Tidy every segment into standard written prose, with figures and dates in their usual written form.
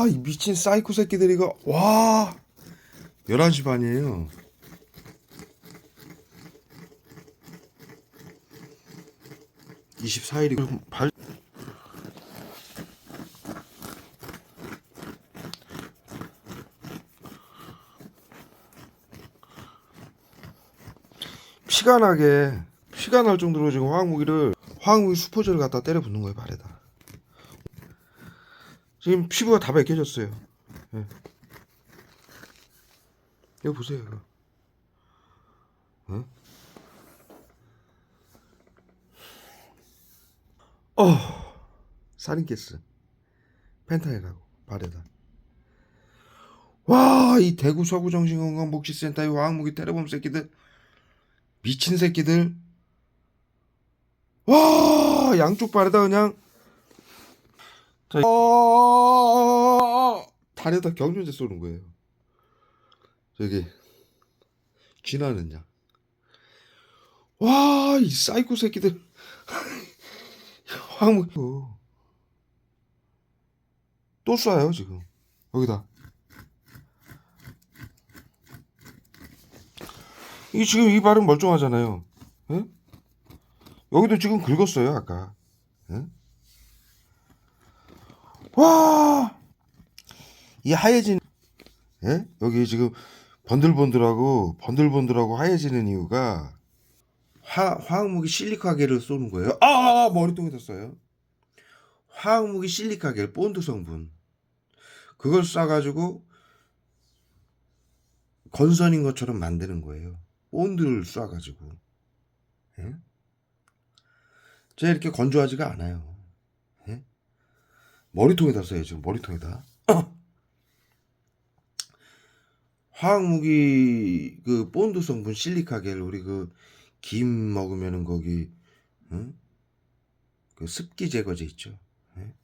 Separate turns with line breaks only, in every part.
이 미친 사이코 새끼들 이거. 와, 11시 반이에요. (24일이) 피가 날 정도로 지금 화학무기 수포제를 갖다 때려 붓는 거예요, 발에다. 지금 피부가 다 벗겨졌어요. 예. 이거 보세요, 이거. 살인케스 펜타닐하고 발에다. 와, 이 대구 서구정신건강복지센터의 화학무기 때려본 새끼들, 미친 새끼들. 와, 양쪽 발에다 그냥 다리에다 경련제 쏘는 거예요. 저기 쥐나는 양. 와, 이 사이코 새끼들. 화학무기 또 쏴요 지금 여기다. 이 지금 이 발은 멀쩡하잖아요. 예? 여기도 지금 긁었어요 아까. 예? 와, 이 하얘진, 예? 여기 지금 번들번들하고 하얘지는 이유가 화학무기 실리카겔을 쏘는 거예요. 머리통에다 쏴요. 화학무기 실리카겔 본드 성분, 그걸 쏴가지고 건선인 것처럼 만드는 거예요. 본드를 쏴가지고. 예? 제가 이렇게 건조하지가 않아요. 예? 머리통에다 써요 지금. 머리통에다. 화학무기 그 본드 성분 실리카겔, 우리 그 김 먹으면은 거기, 응? 그 습기 제거제 있죠. 예?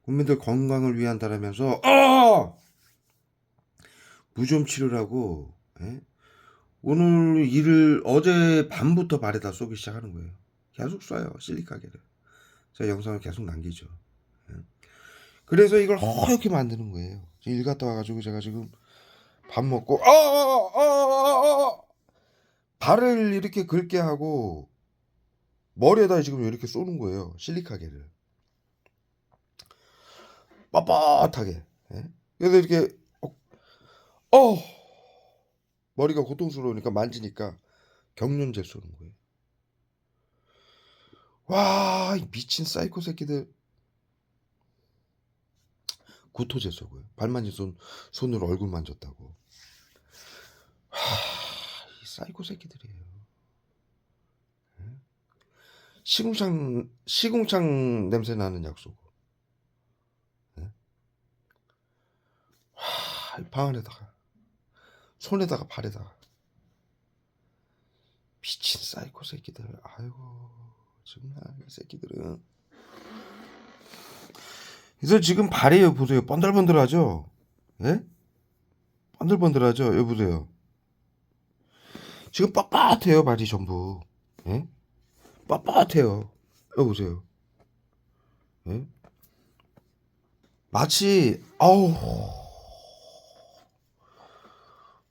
국민들 건강을 위한다라면서 무좀 치료라고, 예? 오늘 일을 어제 밤부터 발에다 쏘기 시작하는 거예요. 계속 쏴요 실리카겔을. 제가 영상을 계속 남기죠. 예? 그래서 이걸 허옇게 만드는 거예요. 일 갔다 와가지고 제가 지금 밥 먹고 발을 이렇게 긁게 하고 머리에다 지금 이렇게 쏘는 거예요 실리카겔을 빳빳하게. 예? 그래서 이렇게 머리가 고통스러우니까 만지니까 경련제 쏘는 거예요. 와, 이 미친 사이코 새끼들. 구토제 쏘고요. 발 만진 손으로 얼굴 만졌다고. 이 사이코 새끼들이에요. 시궁창 냄새 나는 약 쏘고. 방 안에다가, 손에다가, 발에다가. 미친 사이코 새끼들. 아이고 정말 이 새끼들은. 그래서 지금 발이 보세요. 번들번들하죠. 예? 번들번들하죠. 여기 보세요. 지금 빳빳해요 발이 전부. 예? 빳빳해요. 여기 보세요. 예? 마치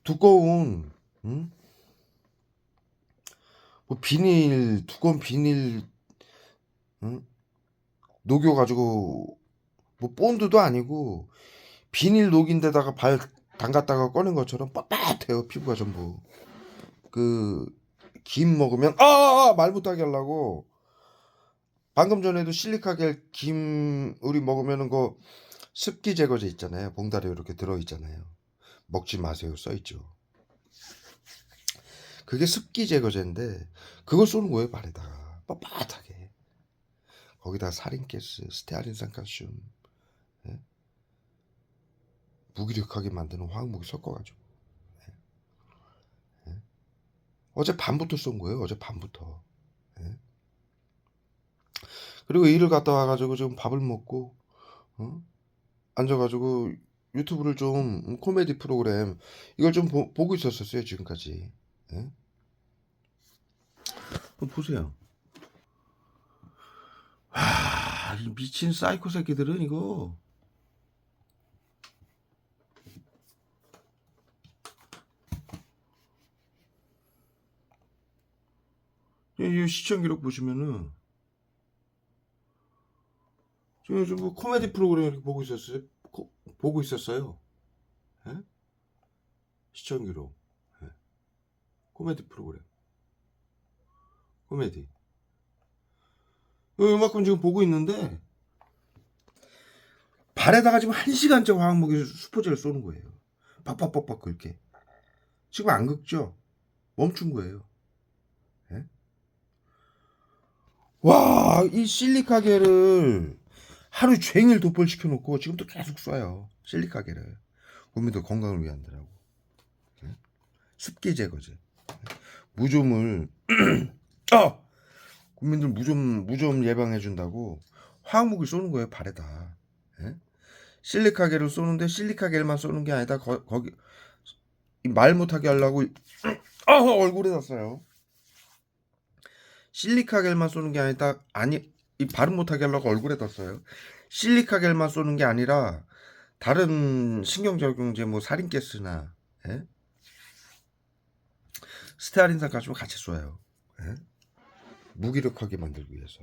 두꺼운, 응? 뭐 비닐, 두꺼운 비닐, 응? 녹여가지고, 뭐 본드도 아니고 비닐 녹인 데다가 발 담갔다가 꺼낸 것처럼 빳빳해요 피부가 전부. 그 김 먹으면 말 못하게 하려고, 방금 전에도 실리카겔 김 우리 먹으면은 그 습기 제거제 있잖아요. 봉다리에 이렇게 들어있잖아요. 먹지 마세요 써있죠. 그게 습기 제거제인데 그걸 쏘는 거예요 발에다가 빳빳하게. 거기다 살인가스, 스테아린산칼슘, 예? 무기력하게 만드는 화학무기 섞어가지고. 예? 어제 밤부터 쏜 거예요. 어제 밤부터. 예? 그리고 일을 갔다 와가지고 지금 밥을 먹고, 앉아가지고 유튜브를 좀, 코미디 프로그램 이걸 좀 보고 있었어요 지금까지. 예? 보세요. 이 미친 사이코 새끼들은 이거 이 시청 기록 보시면은 지금 요즘 뭐 코미디 프로그램 이렇게 보고 있었어요. 예? 시청 기록. 예. 코미디 프로그램. 코미디. 이만큼 지금 보고 있는데 발에다가 지금 1시간째 화학무기 수포제를 쏘는 거예요. 빡빡빡빡 긁게. 지금 안 긁죠? 멈춘 거예요. 예? 와, 이 실리카겔을 하루 종일 돋볼 시켜놓고 지금도 계속 쏴요. 실리카겔을. 국민들 건강을 위한다라고. 예? 습기 제거제. 무좀을 국민들 무좀 예방해준다고 화학무기 쏘는 거예요. 발에다. 예? 실리카겔을 쏘는데 실리카겔만 쏘는 게 아니다. 거기 말 못하게 하려고 얼굴에 놨어요. 실리카겔만 쏘는 게 아니다. 이 발음 못하게 하려고 얼굴에 뒀어요. 실리카겔만 쏘는 게 아니라 다른 신경적용제 뭐 살인가스나 예? 스테아린산 가지고 같이 쏘요. 예? 무기력하게 만들기 위해서.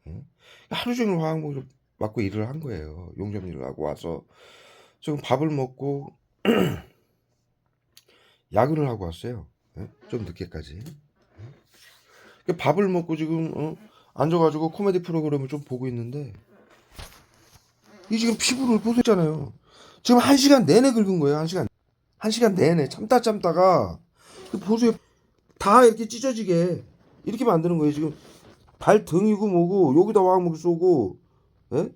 예? 하루 종일 화학무기를 맞고 일을 한 거예요. 용접 일을 하고 와서 지금 밥을 먹고 야근을 하고 왔어요. 예? 좀 늦게까지. 밥을 먹고 지금 앉아가지고 코미디 프로그램을 좀 보고 있는데 이 지금 피부를 보셨잖아요. 지금 1시간 내내 긁은 거예요. 1시간 내내 참다가 보세요. 다 이렇게 찢어지게 이렇게 만드는 거예요. 지금 발등이고 뭐고 여기다 화학무기 쏘고 예?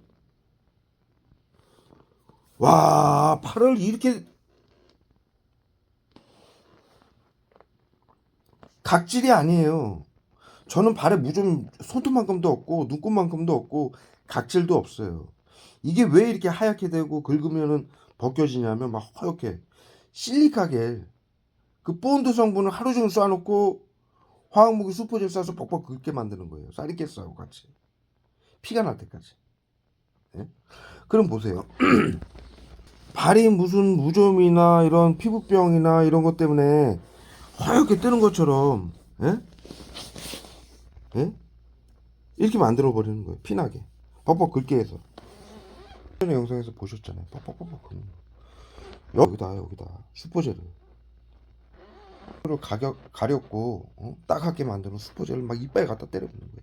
와, 팔을 이렇게 각질이 아니에요. 저는 발에 무좀 손톱만큼도 없고 눈곱만큼도 없고 각질도 없어요. 이게 왜 이렇게 하얗게 되고 긁으면은 벗겨지냐면 막 허옇게 실리카겔 그 본드 성분을 하루 종일 쏴놓고 화학무기 수포질 쏴서 뻑뻑 긁게 만드는 거예요. 사리가스하고 같이 피가 날 때까지. 예? 그럼 보세요. 발이 무슨 무좀이나 이런 피부병이나 이런 것 때문에 허옇게 뜨는 것처럼 예? 예? 이렇게 만들어 버리는 거예요. 피나게 뻑뻑 긁게 해서. 전에 영상에서 보셨잖아요. 뻑뻑뻑뻑 긁는 거. 여기다 수포젤을 가렵고 따갑게 만드는 수포젤을 막 이빨에 갖다 때려붓는 거예요.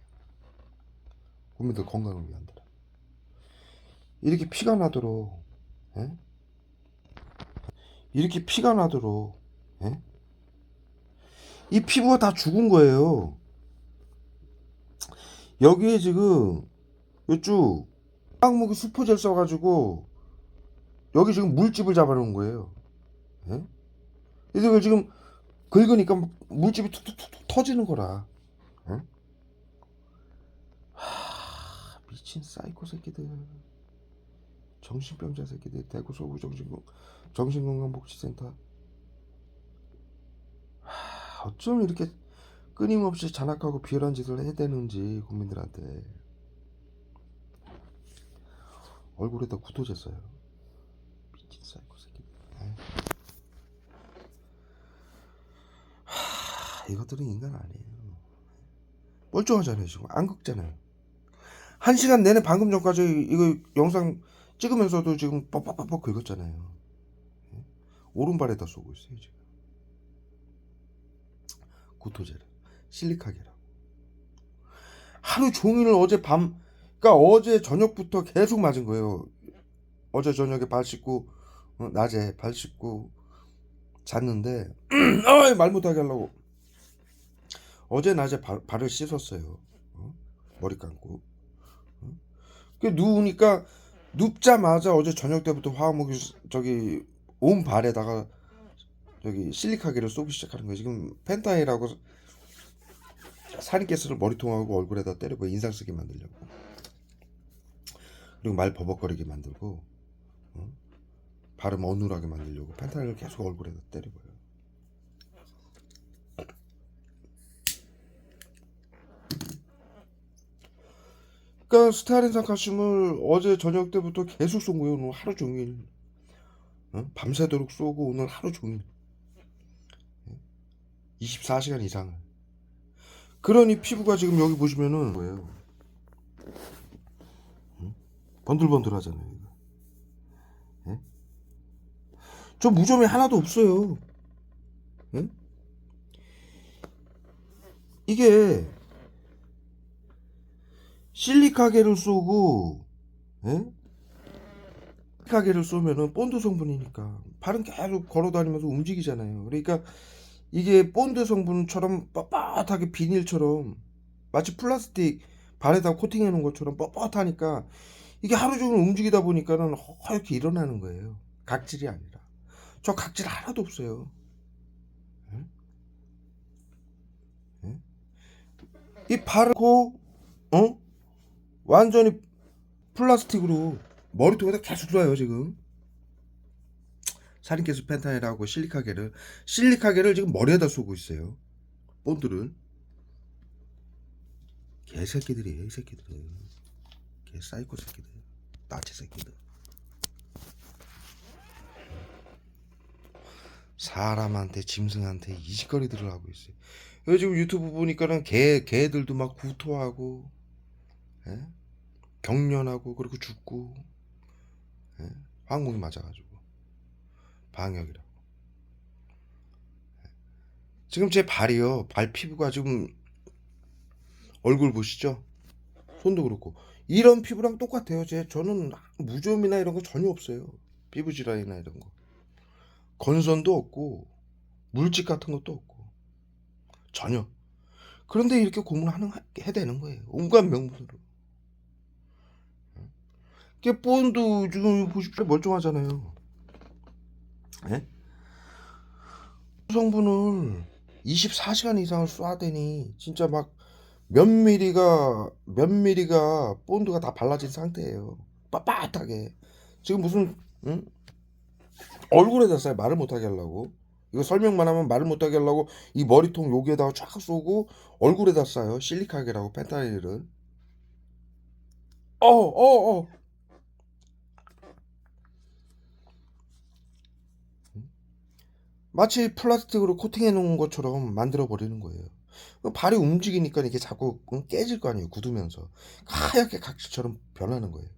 국민들 건강을 위한다. 이렇게 피가 나도록 예? 이렇게 피가 나도록 예? 이 피부가 다 죽은 거예요. 여기에 지금 이쪽 화학무기 수포젤 써가지고 여기 지금 물집을 잡아놓은 거예요. 예? 이걸 지금 긁으니까 물집이 툭툭툭 터지는 거라. 예? 미친 사이코 새끼들, 정신병자 새끼들. 대구 서구 정신건강복지센터. 어쩜 이렇게 끊임없이 잔악하고 비열한 짓을 해대는지 국민들한테. 얼굴에다 구토제 써요. 미친 사이코 새끼들. 이것들은 인간 아니에요. 멀쩡하잖아요. 지금 안 긁잖아요. 1시간 내내 방금 전까지 이거 영상 찍으면서도 지금 뻑뻑뻑뻑 긁었잖아요. 오른발에다 쏘고 있어요 지금. 구토제를 실리카겔하고 하루 종일 그러니까 어제 저녁부터 계속 맞은 거예요. 어제 저녁에 발 씻고 낮에 발 씻고 잤는데 말 못하게 하려고 어제 낮에 발을 씻었어요. 머리 감고. 누우니까 눕자마자 어제 저녁 때부터 화학무기 온 발에다가 실리카겔을 쏘기 시작하는 거예요. 지금 펜타일하고 살인가스를 머리통하고 얼굴에다 때리고 인상 쓰게 만들려고. 그리고 말 버벅거리게 만들고 발음 어눌하게 만들려고 펜타일을 계속 얼굴에다 때리고요. 그러니까 스테아린산 칼슘을 어제 저녁 때부터 계속 쏜 거예요. 오늘 하루 종일. 밤새도록 쏘고 오늘 하루 종일 24시간 이상을. 그러니 피부가 지금 여기 보시면은 뭐예요? 번들번들하잖아요. 이거. 예? 저 무좀이 하나도 없어요. 예? 이게 실리카겔을 쏘고, 예? 실리카겔을 쏘면은 본드 성분이니까 발은 계속 걸어다니면서 움직이잖아요. 그러니까 이게 본드 성분처럼 뻣뻣하게 비닐처럼 마치 플라스틱 발에다 코팅해 놓은 것처럼 뻣뻣하니까 이게 하루 종일 움직이다 보니까는 허옇게 일어나는 거예요. 각질이 아니라. 저 각질 하나도 없어요. 예? 예? 이 바르고 완전히 플라스틱으로 머리통에다 계속 쏴요 지금. 살인캐스 펜타닐하고 실리카겔을 지금 머리에다 쏘고 있어요. 본드를. 개새끼들이에요 이 새끼들은. 개 사이코 새끼들. 나치 새끼들. 사람한테 짐승한테 이짓거리들을 하고 있어요. 요즘 유튜브 보니까는 개들도 막 구토하고, 예? 경련하고 그리고 죽고, 예? 항목이 맞아가지고 방역이라고. 지금 제 발이요, 발 피부가 지금 얼굴 보시죠? 손도 그렇고 이런 피부랑 똑같아요. 저는 무좀이나 이런 거 전혀 없어요. 피부 질환이나 이런 거 건선도 없고 물집 같은 것도 없고 전혀. 그런데 이렇게 고문하는 해대는 거예요. 온갖 명분으로. 이게 본드 지금 보십시오 멀쩡하잖아요. 예? 성분을 24시간 이상을 쏴대니 진짜 막 몇 미리가 본드가 다 발라진 상태예요. 빳빳하게. 지금 무슨 응? 얼굴에다 쏴요. 말을 못하게 하려고. 이거 설명만 하면 말을 못하게 하려고 이 머리통 여기에다가 쫙 쏘고 얼굴에다 쏴요. 실리카겔하고 펜타닐을. 어. 마치 플라스틱으로 코팅해 놓은 것처럼 만들어 버리는 거예요. 발이 움직이니까 이게 자꾸 깨질 거 아니에요. 굳으면서 하얗게 각질처럼 변하는 거예요.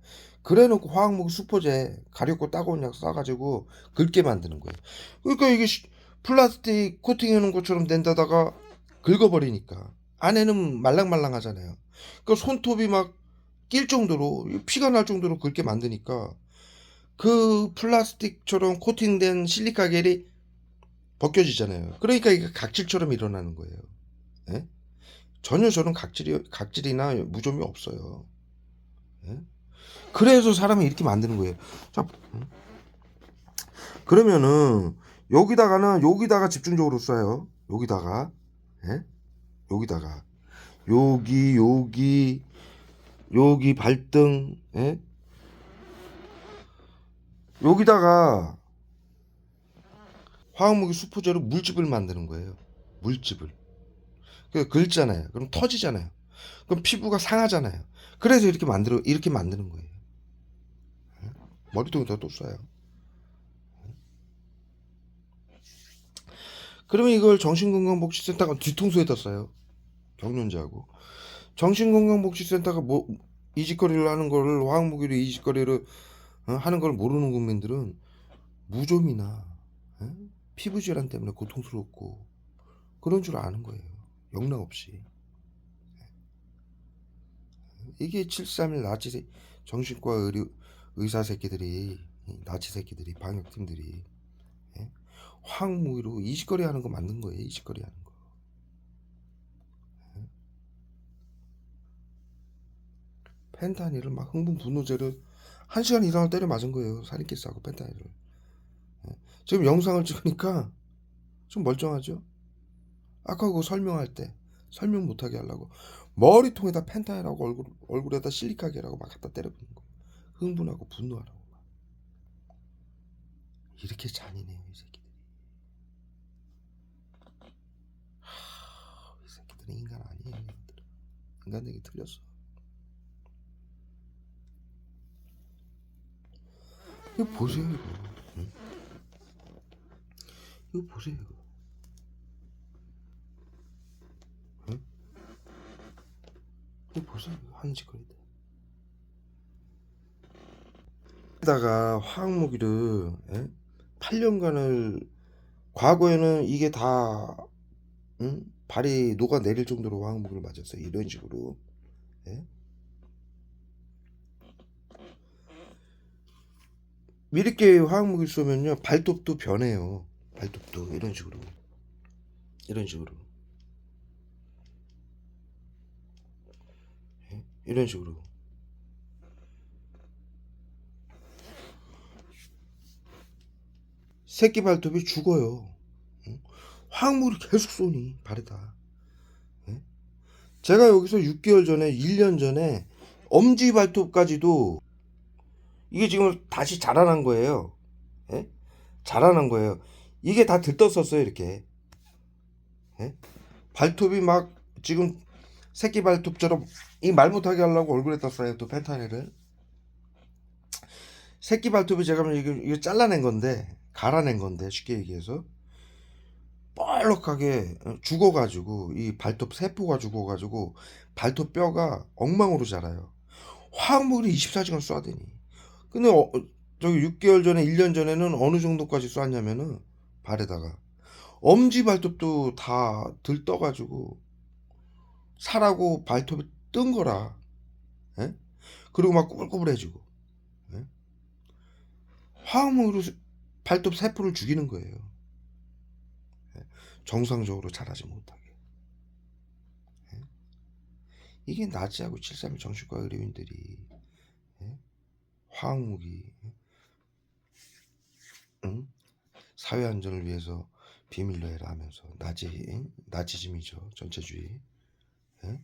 그래놓고 화학무기 수포제 가렵고 따가운 약 싸가지고 긁게 만드는 거예요. 그러니까 이게 플라스틱 코팅해 놓은 것처럼 된 데다가 긁어버리니까 안에는 말랑말랑하잖아요. 그 손톱이 막 낄 정도로 피가 날 정도로 긁게 만드니까 그 플라스틱처럼 코팅된 실리카 겔이 벗겨지잖아요. 그러니까 이게 각질처럼 일어나는 거예요. 예? 전혀 저는 각질이나 무좀이 없어요. 예? 그래서 사람이 이렇게 만드는 거예요. 자, 그러면은 여기다가 집중적으로 쏴요. 여기다가, 예? 여기다가 여기 발등, 예? 여기다가 화학무기 수포제로 물집을 만드는 거예요. 물집을. 그 긁잖아요. 그럼 터지잖아요. 그럼 피부가 상하잖아요. 그래서 이렇게 만드는 거예요. 머리통에다 또 쏴요. 그러면 이걸 정신건강복지센터가 뒤통수에다 쏴요. 경련자하고. 정신건강복지센터가 뭐 이 짓거리를 하는 거를 화학무기로 이 짓거리를 하는 걸 모르는 국민들은 무좀이나 피부 질환 때문에 고통스럽고 그런 줄 아는 거예요. 영락 없이. 이게 731 나치 정신과 의사 새끼들이 나치 새끼들이 방역팀들이 예? 화학무기로 이 짓거리 하는 거 만든 거예요. 이 짓거리 하는 거. 펜타닐을 막 흥분 분노제를 1시간 이상을 때려 맞은 거예요. 살인캐스하고 펜타닐을. 지금 영상을 찍으니까 좀 멀쩡하죠? 아까 그거 설명할 때 설명 못하게 하려고 머리통에다 펜타닐하고 얼굴에다 실리카겔하고 막 갖다 때려부는 거예요. 흥분하고 분노하라고 막. 이렇게 잔인해요 이 새끼들이. 이 새끼들은 인간 아니에요. 인간 되게 틀렸어. 이거 보세요 이거. 응? 이거 보세요 이거. 응? 이거 보세요. 하는 짓거리들. 에다가 화학무기를 8년간을 과거에는 이게 다 발이 녹아내릴 정도로 화학무기를 맞았어요. 이런 식으로. 예? 이렇게 화학무기 쏘면요 발톱도 변해요. 발톱도 이런 식으로. 이런 식으로. 이런 식으로. 새끼 발톱이 죽어요. 화학무기를 계속 쏘니 발에다. 제가 여기서 6개월 전에 1년 전에 엄지 발톱까지도 이게 지금 다시 자라난 거예요. 예? 자라난 거예요. 이게 다 들떴었어요 이렇게. 예? 발톱이 막 지금 새끼 발톱처럼 이 말 못하게 하려고 얼굴에 떴어요 또 펜타닐을. 새끼 발톱이 제가 이거 잘라낸 건데 갈아낸 건데 쉽게 얘기해서 뻘록하게 죽어가지고 이 발톱 세포가 죽어가지고 발톱 뼈가 엉망으로 자라요. 화학물이 24시간 쏴야 되니. 근데 저기 6개월 전에 1년 전에는 어느 정도까지 쐈냐면은 발에다가 엄지 발톱도 다 들떠가지고 살하고 발톱이 뜬 거라. 예? 그리고 막 꾸불꾸불해지고. 예? 화학물로 발톱 세포를 죽이는 거예요. 예? 정상적으로 자라지 못하게. 예? 이게 나치하고 732 정신과 의료인들이 예? 화학무기 응? 사회 안전을 위해서 비밀로 해라 하면서 나치즘이죠. 전체주의. 예?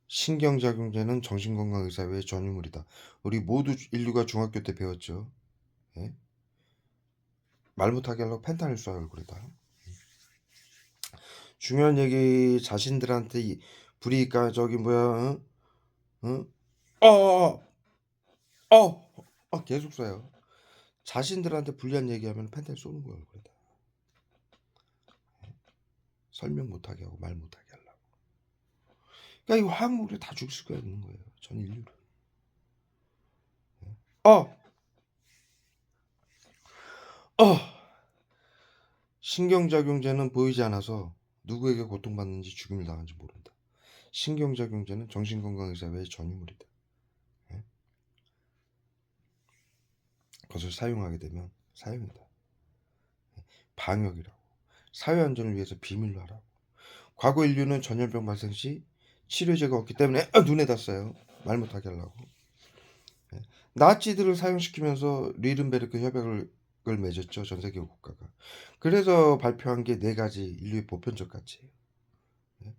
신경작용제는 정신건강의사회의 전유물이다. 우리 모두 인류가 중학교 때 배웠죠. 예? 말 못하게 하려고 펜타닐 쏴요 얼굴에다. 중요한 얘기 자신들한테 불이니까 저기 뭐야 어? 어? 계속 쏴요. 자신들한테 불리한 얘기하면 펜타닐 쏘는 거예요 얼굴에다. 설명 못하게 하고 말 못하게 하려고. 그러니까 이 화학물이 다 죽일 수가 있는 거예요. 전 인류를. 어! 어! 신경작용제는 보이지 않아서 누구에게 고통받는지 죽임을 당한지 모른다. 신경작용제는 정신건강의사회의 전유물이다. 예? 그것을 사용하게 되면 사형이다. 방역이라고. 사회안전을 위해서 비밀로 하라고. 과거 인류는 전염병 발생 시 치료제가 없기 때문에 눈에다 써요. 말 못하게 하려고. 예. 나치들을 사용시키면서 리른베르크 협약을 맺었죠. 전 세계 국가가. 그래서 발표한 게 4가지 인류의 보편적 가치예요. 예.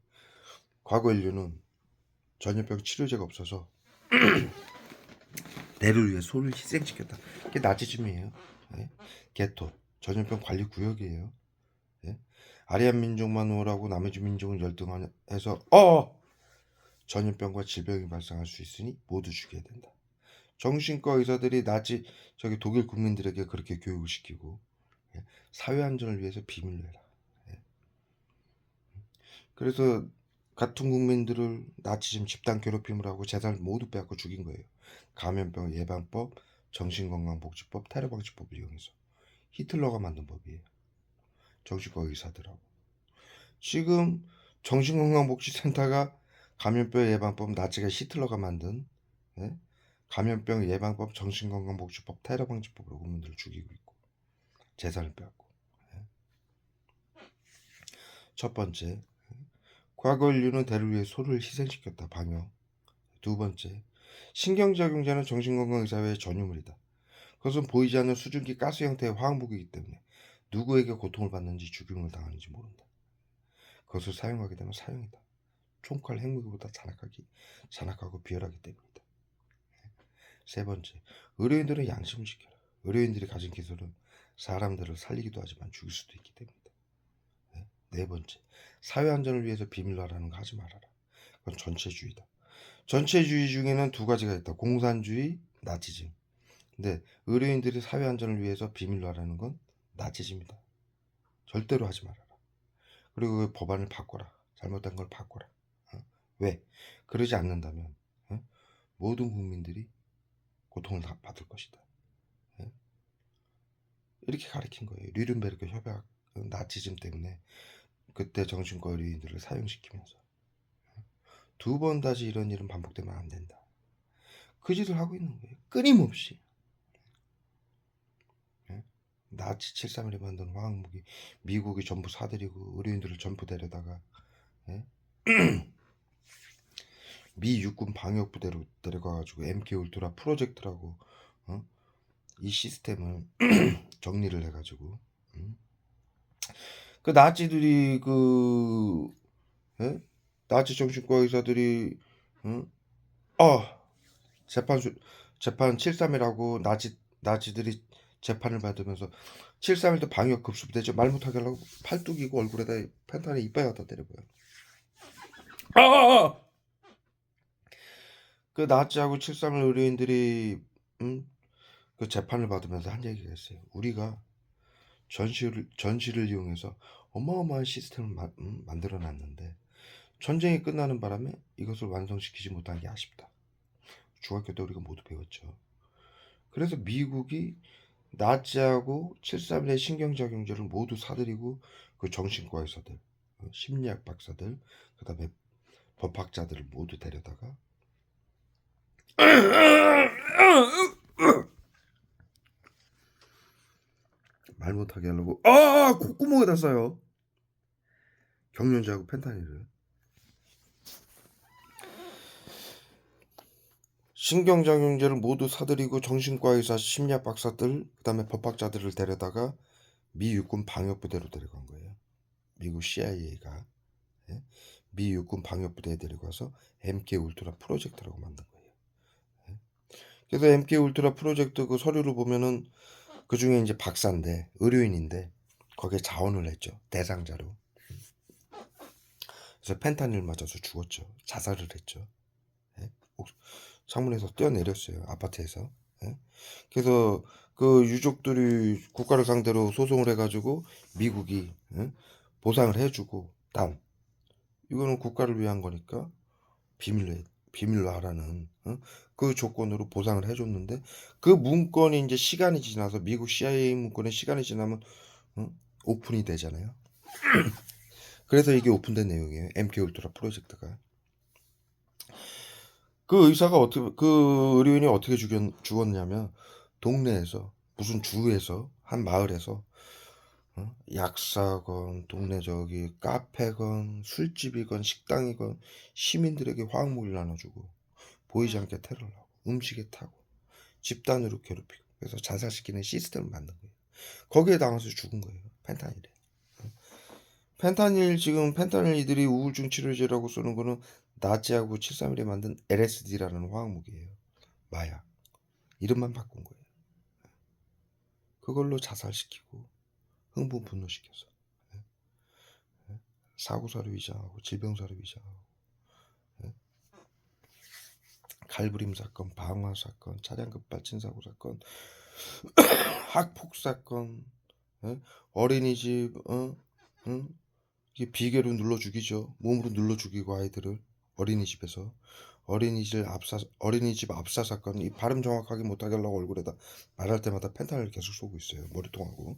과거 인류는 전염병 치료제가 없어서 대를 위해 소를 희생시켰다. 그게 나치즘이에요. 예? 게토 전염병 관리 구역이에요. 예? 아리안 민족만 오라고 나머지 민족은 열등해서 전염병과 질병이 발생할 수 있으니 모두 죽여야 된다. 정신과 의사들이 나치 저기 독일 국민들에게 그렇게 교육을 시키고 예? 사회 안전을 위해서 비밀로 해라. 예? 그래서 같은 국민들을 나치즘 집단 괴롭힘을 하고 재산을 모두 빼앗고 죽인 거예요. 감염병 예방법, 정신건강복지법, 테러방지법을 이용해서. 히틀러가 만든 법이에요. 정신과 의사들하고. 지금 정신건강복지센터가 감염병 예방법 나치가 히틀러가 만든 예? 감염병 예방법, 정신건강복지법, 테러방지법으로 국민들을 죽이고 있고 재산을 빼앗고. 예? 첫 번째, 과거 인류는 대를 위해 소를 희생시켰다. 방역. 두 번째, 신경작용제는 정신건강의사회의 전유물이다. 그것은 보이지 않는 수증기 가스 형태의 화학무기이기 때문에 누구에게 고통을 받는지 죽임을 당하는지 모른다. 그것을 사용하게 되면 사형이다. 총칼 핵무기보다 잔악하고 비열하기 때문이다. 세 번째, 의료인들은 양심을 지켜라. 의료인들이 가진 기술은 사람들을 살리기도 하지만 죽일 수도 있기 때문이다. 네 번째, 사회 안전을 위해서 비밀로 하라는 거 하지 말아라. 그건 전체주의다. 전체주의 중에는 2가지가 있다. 공산주의, 나치즘. 근데 의료인들이 사회 안전을 위해서 비밀로 하라는 건 나치즘이다. 절대로 하지 말아라. 그리고 그 법안을 바꿔라. 잘못된 걸 바꿔라. 왜? 그러지 않는다면 모든 국민들이 고통을 다 받을 것이다. 이렇게 가르친 거예요. 뉘른베르크 협약, 나치즘 때문에 그때 정신과 의료인들을 사용시키면서 2번 다시 이런 일은 반복되면 안 된다. 그 짓을 하고 있는 거예요. 끊임없이. 나치 731이 만든 화학무기 미국이 전부 사들이고 의료인들을 전부 데려다가 미 육군 방역부대로 데려가가지고 MK 울트라 프로젝트라고 이 시스템을 정리를 해가지고 그 나치들이 나치 정신과 의사들이 재판 731하고 나치들이 재판을 받으면서 731도 방역 급수부대죠. 말 못하게 하려고 팔뚝이고 얼굴에다 펜탄을 이빨 갖다 때려봐요. 그 나치하고 731 의료인들이 그 재판을 받으면서 한 얘기가 있어요. 우리가 전시를 이용해서 어마어마한 시스템을 만들어 놨는데 전쟁이 끝나는 바람에 이것을 완성시키지 못한 게 아쉽다. 중학교 때 우리가 모두 배웠죠. 그래서 미국이 나치하고 731의 신경작용제를 모두 사들이고 그 정신과 의사들, 심리학 박사들, 그 다음에 법학자들을 모두 데려다가 말 못하게 하려고 콧구멍에다 써요. 경련제하고 펜타닐을. 신경작용제를 모두 사들이고 정신과 의사, 심리학 박사들, 그 다음에 법학자들을 데려다가 미 육군 방역부대로 데려간 거예요. 미국 CIA가 미 육군 방역부대에 데려가서 MK 울트라 프로젝트라고 만든 거예요. 그래서 MK 울트라 프로젝트 그 서류를 보면은 그 중에 이제 박사인데 의료인인데 거기에 자원을 했죠. 대상자로. 그래서 펜타닐 맞아서 죽었죠. 자살을 했죠. 창문에서 뛰어내렸어요. 아파트에서. 그래서 그 유족들이 국가를 상대로 소송을 해가지고 미국이 보상을 해주고 단 이거는 국가를 위한 거니까 비밀로 하라는 그 조건으로 보상을 해줬는데 그 문건이 이제 시간이 지나서 미국 CIA 문건의 시간이 지나면 오픈이 되잖아요. 그래서 이게 오픈된 내용이에요. MK 울트라 프로젝트가. 그 의사가 그 의료인이 어떻게 죽었냐면 동네에서 무슨 주에서 한 마을에서 약사건 동네 카페건 술집이건 식당이건 시민들에게 화학무기를 나눠주고 보이지 않게 테러를 하고 음식에 타고 집단으로 괴롭히고 그래서 자살시키는 시스템을 만든 거예요. 거기에 당해서 죽은 거예요. 펜타닐에. 펜타닐 이들이 우울증 치료제라고 쓰는 거는 나치하고 731이 만든 LSD라는 화학무기예요. 마약. 이름만 바꾼 거예요. 그걸로 자살시키고 흥분 분노시켜서 사고사를 위장하고 질병사를 위장하고 갈부림 사건, 방화 사건, 차량 급발진 사고 사건, 학폭 사건, 어린이집 이게 비계로 눌러 죽이죠. 몸으로 눌러 죽이고 아이들을 어린이집에서 어린이집 압사 사건. 이 발음 정확하게 못하게 하려고 얼굴에다 말할 때마다 펜타닐을 계속 쏘고 있어요. 머리통하고.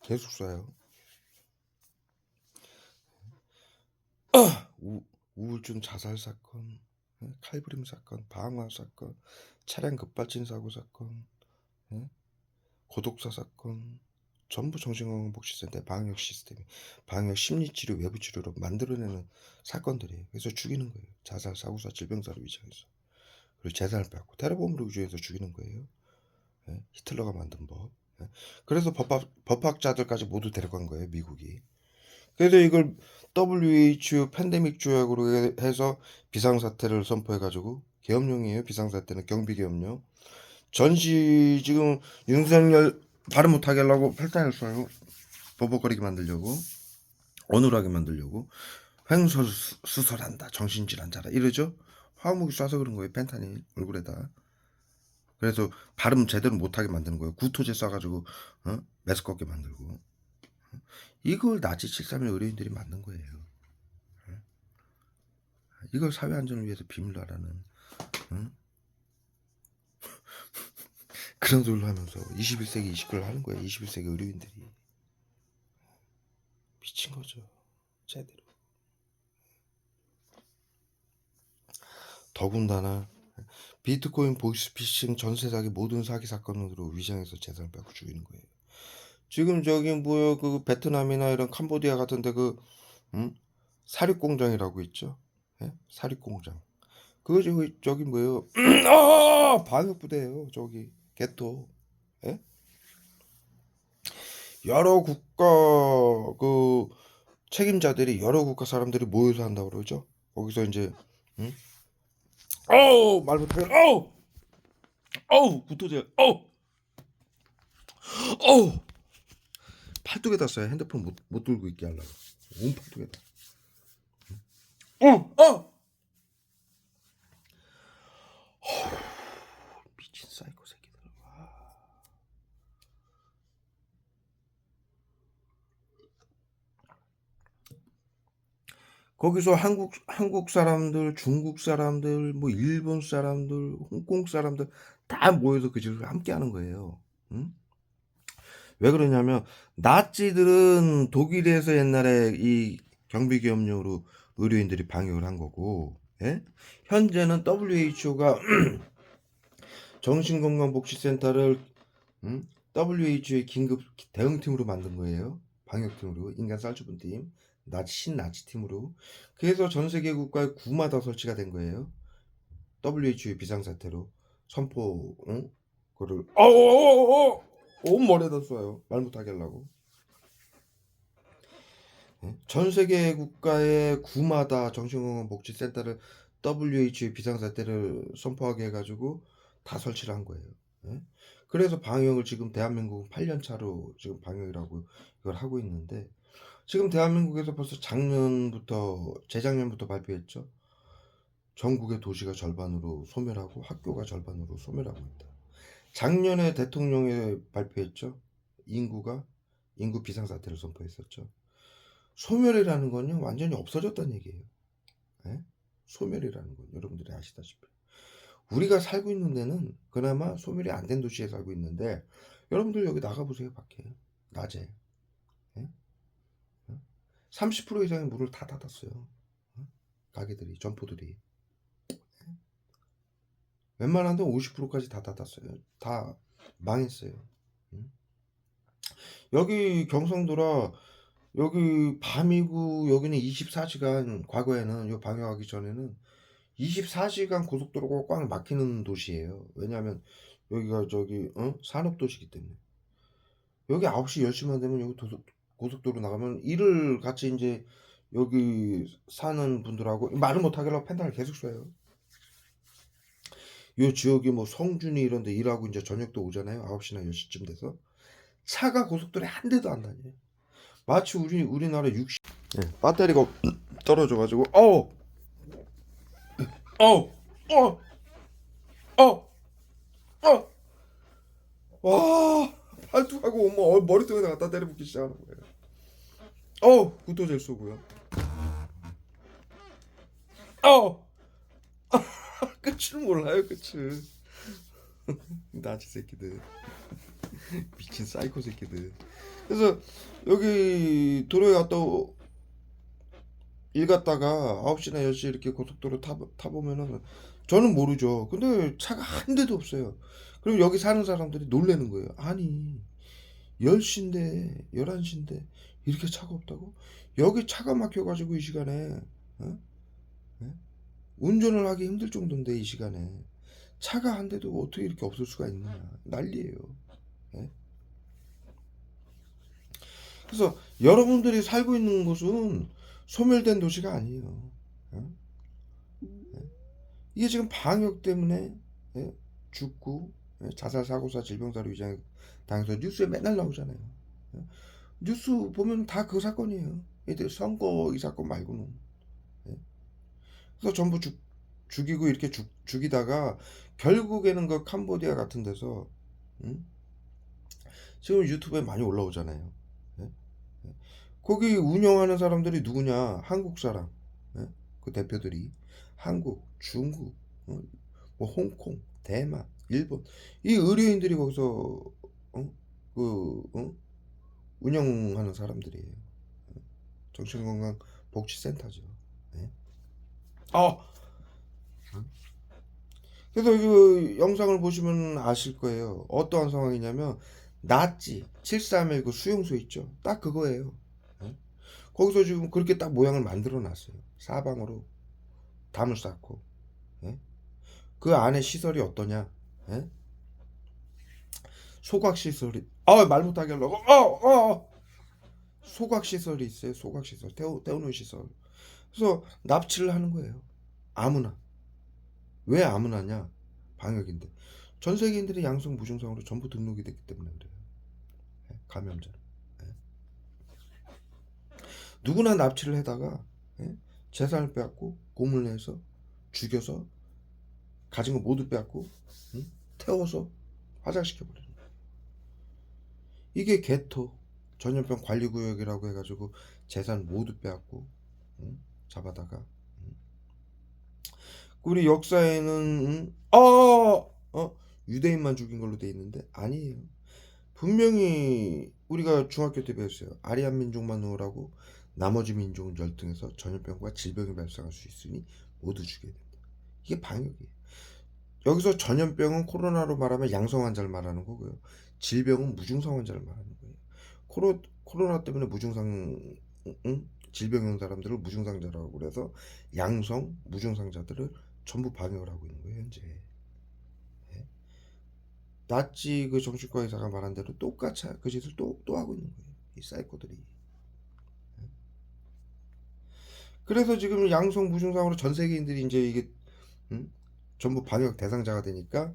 계속 쏴요. 우울증 자살 사건, 칼부림 사건, 방화 사건, 차량 급발진 사고 사건, 고독사 사건, 전부 정신건강복지센터 방역 시스템, 방역 심리치료, 외부치료로 만들어내는 사건들이에요. 그래서 죽이는 거예요. 자살, 사고사, 질병사를 위장해서. 그리고 재산을 빼앗고 테러범으로 위조해서 죽이는 거예요. 히틀러가 만든 법. 그래서 법학자들까지 모두 데려간 거예요. 미국이. 그래서 이걸 WHO 팬데믹 조약으로 해서 비상사태를 선포해가지고 계엄령이에요. 비상사태는 경비계엄령. 전시 지금 윤석열 발음 못하게 하려고 팔단을 쏴요. 버벅거리게 만들려고 어눌하게 만들려고 횡설수설한다. 정신질환자라 이러죠. 화학무기 쏴서 그런 거예요. 펜타닐 얼굴에다. 그래서 발음 제대로 못하게 만드는 거예요. 구토제 쏴가지고 메스껍게 만들고. 이걸 나치 731 의료인들이 만든 거예요. 이걸 사회 안전을 위해서 비밀로 하라는 그런 소리를 하면서 21세기 이식을 하는 거야. 21세기 의료인들이 미친 거죠. 제대로. 더군다나 비트코인 보이스피싱 전세 사기 모든 사기 사건으로 위장해서 재산을 뺏고 죽이는 거예요. 지금 저기 뭐야 그 베트남이나 이런 캄보디아 같은데 그 사립 공장이라고 있죠. 예? 사립 공장. 그거 저기 뭐예요? 방역부대예요. 저기 개토. 예? 여러 국가 그 책임자들이 여러 국가 사람들이 모여서 한다고 그러죠. 거기서 이제 말 못하게 구토제 팔뚝에다 써요. 핸드폰 못 들고 있게 하려고. 온 팔뚝에다. 미친 사이코 새끼들. 거기서 한국 사람들, 중국 사람들, 뭐 일본 사람들, 홍콩 사람들 다 모여서 그 짓을 함께 하는 거예요. 응? 왜 그러냐면 나치들은 독일에서 옛날에 이 경비기업용으로 의료인들이 방역을 한 거고, 예? 현재는 WHO가 정신건강복지센터를 WHO의 긴급 대응팀으로 만든 거예요. 방역팀으로 인간 쌀주분팀 신나치 팀으로. 그래서 전 세계 국가에 구마다 설치가 된 거예요. WHO의 비상사태로 선포 그거를 온 머리에다 쏴요. 말 못하게 하려고. 전 세계 국가의 구마다 정신건강복지센터를 WHO의 비상사태를 선포하게 해가지고 다 설치를 한 거예요. 그래서 방역을 지금 대한민국은 8년 차로 지금 방역이라고 이걸 하고 있는데 지금 대한민국에서 벌써 재작년부터 발표했죠. 전국의 도시가 절반으로 소멸하고 학교가 절반으로 소멸하고 있다. 작년에 대통령이 발표했죠. 인구 비상사태를 선포했었죠. 소멸이라는 건요 완전히 없어졌다는 얘기예요. 네? 소멸이라는 건 여러분들이 아시다시피 우리가 살고 있는 데는 그나마 소멸이 안 된 도시에 살고 있는데 여러분들 여기 나가보세요. 밖에 낮에 30% 이상의 문을 다 닫았어요. 가게들이 점포들이 웬만한 데는 50%까지 다 닫았어요. 다 망했어요. 여기 경상도라 여기 밤이고 여기는 24시간 과거에는 요 방역하기 전에는 24시간 고속도로가 꽉 막히는 도시예요. 왜냐하면 여기가 저기 산업도시기 때문에 여기 9시 10시만 되면 여기 고속도로 나가면 일을 같이 이제 여기 사는 분들하고 말을 못하게 하려고 펜달을 계속 쏴요. 요 지역이 뭐 성준이 이런 데 일하고 이제 저녁도 오잖아요. 9시나 10시쯤 돼서 차가 고속도로에 한 대도 안 다녀요. 마치 우리나라 60 배터리가 떨어져 가지고 와 팔뚝하고 뭐 머리통에다 갖다 때려붓기 시작하는 거예요. 구토젤 쏘고요. 끝을 몰라요 끝을. 나치 새끼들. 미친 사이코 새끼들. 그래서 여기 도로에 갔다 일 갔다가 9시나 10시 이렇게 고속도로 타보면은 저는 모르죠. 근데 차가 한 대도 없어요. 그럼 여기 사는 사람들이 놀라는 거예요. 아니 10시인데 11시인데 이렇게 차가 없다고? 여기 차가 막혀가지고 이 시간에 운전을 하기 힘들 정도인데 이 시간에 차가 한 대도 어떻게 이렇게 없을 수가 있느냐 난리예요. 그래서 여러분들이 살고 있는 곳은 소멸된 도시가 아니에요. 이게 지금 방역 때문에 죽고 자살 사고사 질병사로 위장 당해서 뉴스에 맨날 나오잖아요. 뉴스 보면 다 그 사건이에요. 얘들 선거 이 사건 말고는. 그래서 전부 죽이고 이렇게 죽이다가 결국에는 그 캄보디아 같은 데서 지금 유튜브에 많이 올라오잖아요. 거기 운영하는 사람들이 누구냐? 한국 사람. 예? 그 대표들이 한국, 중국, 뭐 홍콩, 대만, 일본 이 의료인들이 거기서 어? 운영하는 사람들이에요. 정신건강복지센터죠. 예? 어, 그래서 그 영상을 보시면 아실 거예요. 어떠한 상황이냐면 나치 731 수용소 있죠. 딱 그거예요. 예? 거기서 지금 그렇게 딱 모양을 만들어 놨어요. 사방으로 담을 쌓고. 예? 그 안에 시설이 어떠냐? 예? 소각 시설이 말 못하게 하려고 소각 시설이 있어요. 소각 시설 태우는 시설. 그래서 납치를 하는 거예요. 아무나. 왜 아무나냐? 방역인데. 전 세계인들이 양성 무증상으로 전부 등록이 됐기 때문에 그래요. 예? 감염자. 예? 누구나 납치를 해다가 예? 재산을 빼앗고 고문을 해서 죽여서 가진 거 모두 빼앗고 태워서 화장시켜버리는 거예요. 이게 개토 전염병 관리구역이라고 해가지고 재산 모두 빼앗고 잡아다가 우리 역사에는 유대인만 죽인 걸로 돼 있는데 아니에요. 분명히 우리가 중학교 때 배웠어요. 아리안 민족만 놓으라고 나머지 민족은 열등해서 전염병과 질병이 발생할 수 있으니 모두 죽여야 된다. 이게 방역이에요. 여기서 전염병은 코로나로 말하면 양성 환자를 말하는 거고요. 질병은 무증상 환자를 말하는 거예요. 코로나 때문에 무증상 질병 온 사람들을 무증상자라고 그래서 양성 무증상자들을 전부 방역을 하고 있는 거예요 현재. 예. 나치 그 정신과 의사가 말한 대로 똑같이 그 짓을 또 하고 있는 거예요 이 사이코들이. 예. 그래서 지금 양성 무증상으로 전 세계인들이 이제 이게 전부 방역 대상자가 되니까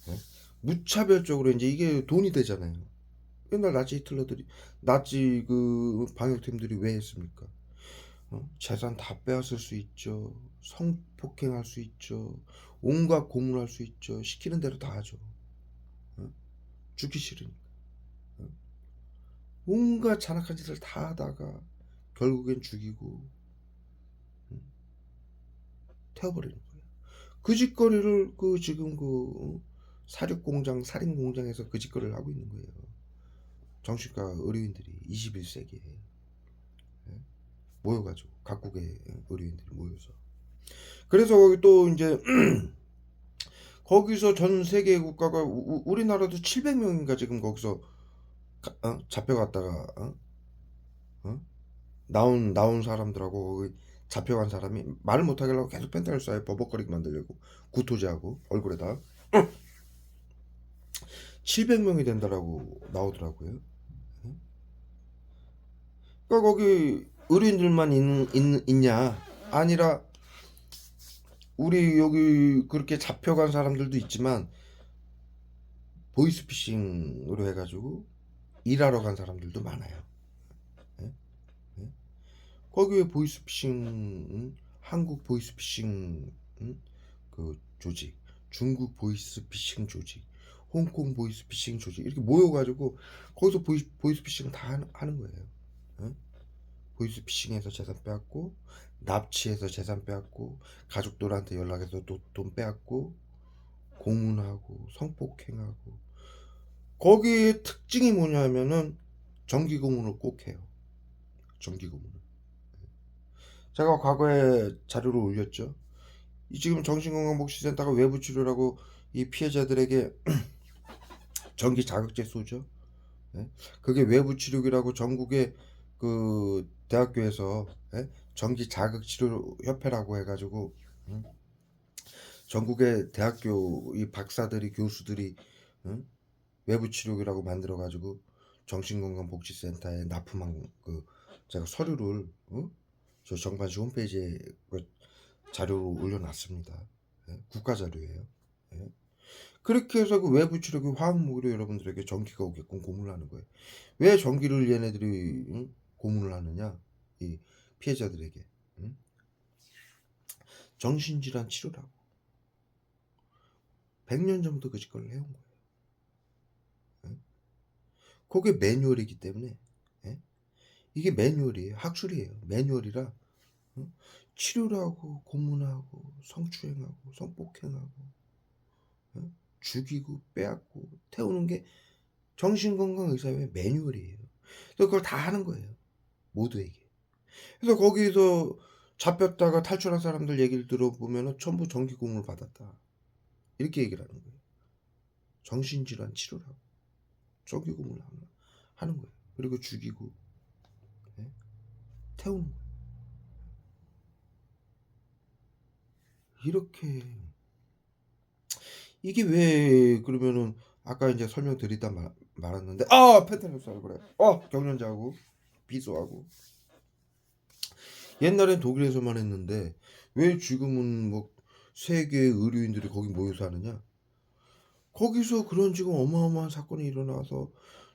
예? 무차별적으로 이제 이게 돈이 되잖아요. 옛날 나치 히틀러들이 나치 그 방역팀들이 왜 했습니까? 재산 다 빼앗을 수 있죠. 성폭행할 수 있죠. 온갖 고문할 수 있죠. 시키는 대로 다 하죠. 어? 죽기 싫으니까. 어? 온갖 잔악한 짓을 다 하다가 결국엔 죽이고 태워버리는 거예요. 그 짓거리를 그 지금 사륙공장, 살인공장에서 그 짓거리를 하고 있는 거예요. 정신과 의료인들이 21세기에 모여가지고 각국의 의료인들이 모여서 그래서 거기 또 이제 거기서 전 세계 국가가 우리나라도 700명인가 지금 거기서 잡혀갔다가 나온 사람들하고 거기 잡혀간 사람이 말을 못하게 하려고 계속 펜타를 쏴요. 버벅거리게 만들려고 구토제하고 얼굴에다 700명이 된다라고 나오더라고요. 그러니까 거기 의료인들만 있냐 아니라 우리 여기 그렇게 잡혀간 사람들도 있지만 보이스피싱으로 해가지고 일하러 간 사람들도 많아요. 예? 예? 거기에 보이스피싱, 한국 보이스피싱 그 조직, 중국 보이스피싱 조직, 홍콩 보이스피싱 조직 이렇게 모여가지고 거기서 보이스피싱 다 하는 거예요. 예? 보이스피싱해서 재산 빼앗고 납치해서 재산 빼앗고 가족들한테 연락해서 돈 빼앗고 고문하고 성폭행하고 거기에 특징이 뭐냐면은 정기 고문을 꼭 해요. 정기 고문을. 제가 과거에 자료를 올렸죠. 이 지금 정신건강복지센터가 외부 치료라고 이 피해자들에게 정기 자극제 쏘죠. 예? 그게 외부 치료기라고 전국의 그 대학교에서 정기 자극 치료 협회라고 해가지고 전국의 대학교 이 박사들이 교수들이 외부 치료기라고 만들어 가지고 정신건강복지센터에 납품한 그 제가 서류를 저 정관시 홈페이지에 그 자료로 올려놨습니다. 예? 국가 자료예요. 예? 그렇게 해서 그 외부 치료기 화학무기로 여러분들에게 전기가 오게끔 고문을 하는 거예요. 왜 전기를 얘네들이 고문을 하느냐? 이 피해자들에게 정신질환 치료라고 100년 전부터 그 짓거리를 해온 거예요. 그게 매뉴얼이기 때문에 이게 매뉴얼이에요. 학술이에요. 매뉴얼이라 어? 치료를 하고 고문하고 성추행하고 성폭행하고 죽이고 빼앗고 태우는 게 정신건강의사회 매뉴얼이에요. 그래서 그걸 다 하는 거예요. 모두에게. 그래서 거기서 잡혔다가 탈출한 사람들 얘기를 들어보면은 전부 정기 고문을 받았다. 이렇게 얘기를 하는 거예요. 정신질환 치료를 하고 정기 고문을 하는 거예요. 그리고 죽이고 태우는 거예요. 이렇게 이게 왜 그러면은 아까 이제 설명드리다 말았는데 펜타닐살 그래. 경련자하고 비소하고 옛날엔 독일에서만 했는데 왜 지금은 뭐 세계 의료인들이 거기 모여서 하느냐? 거기서 그런 지금 어마어마한 사건이 일어나서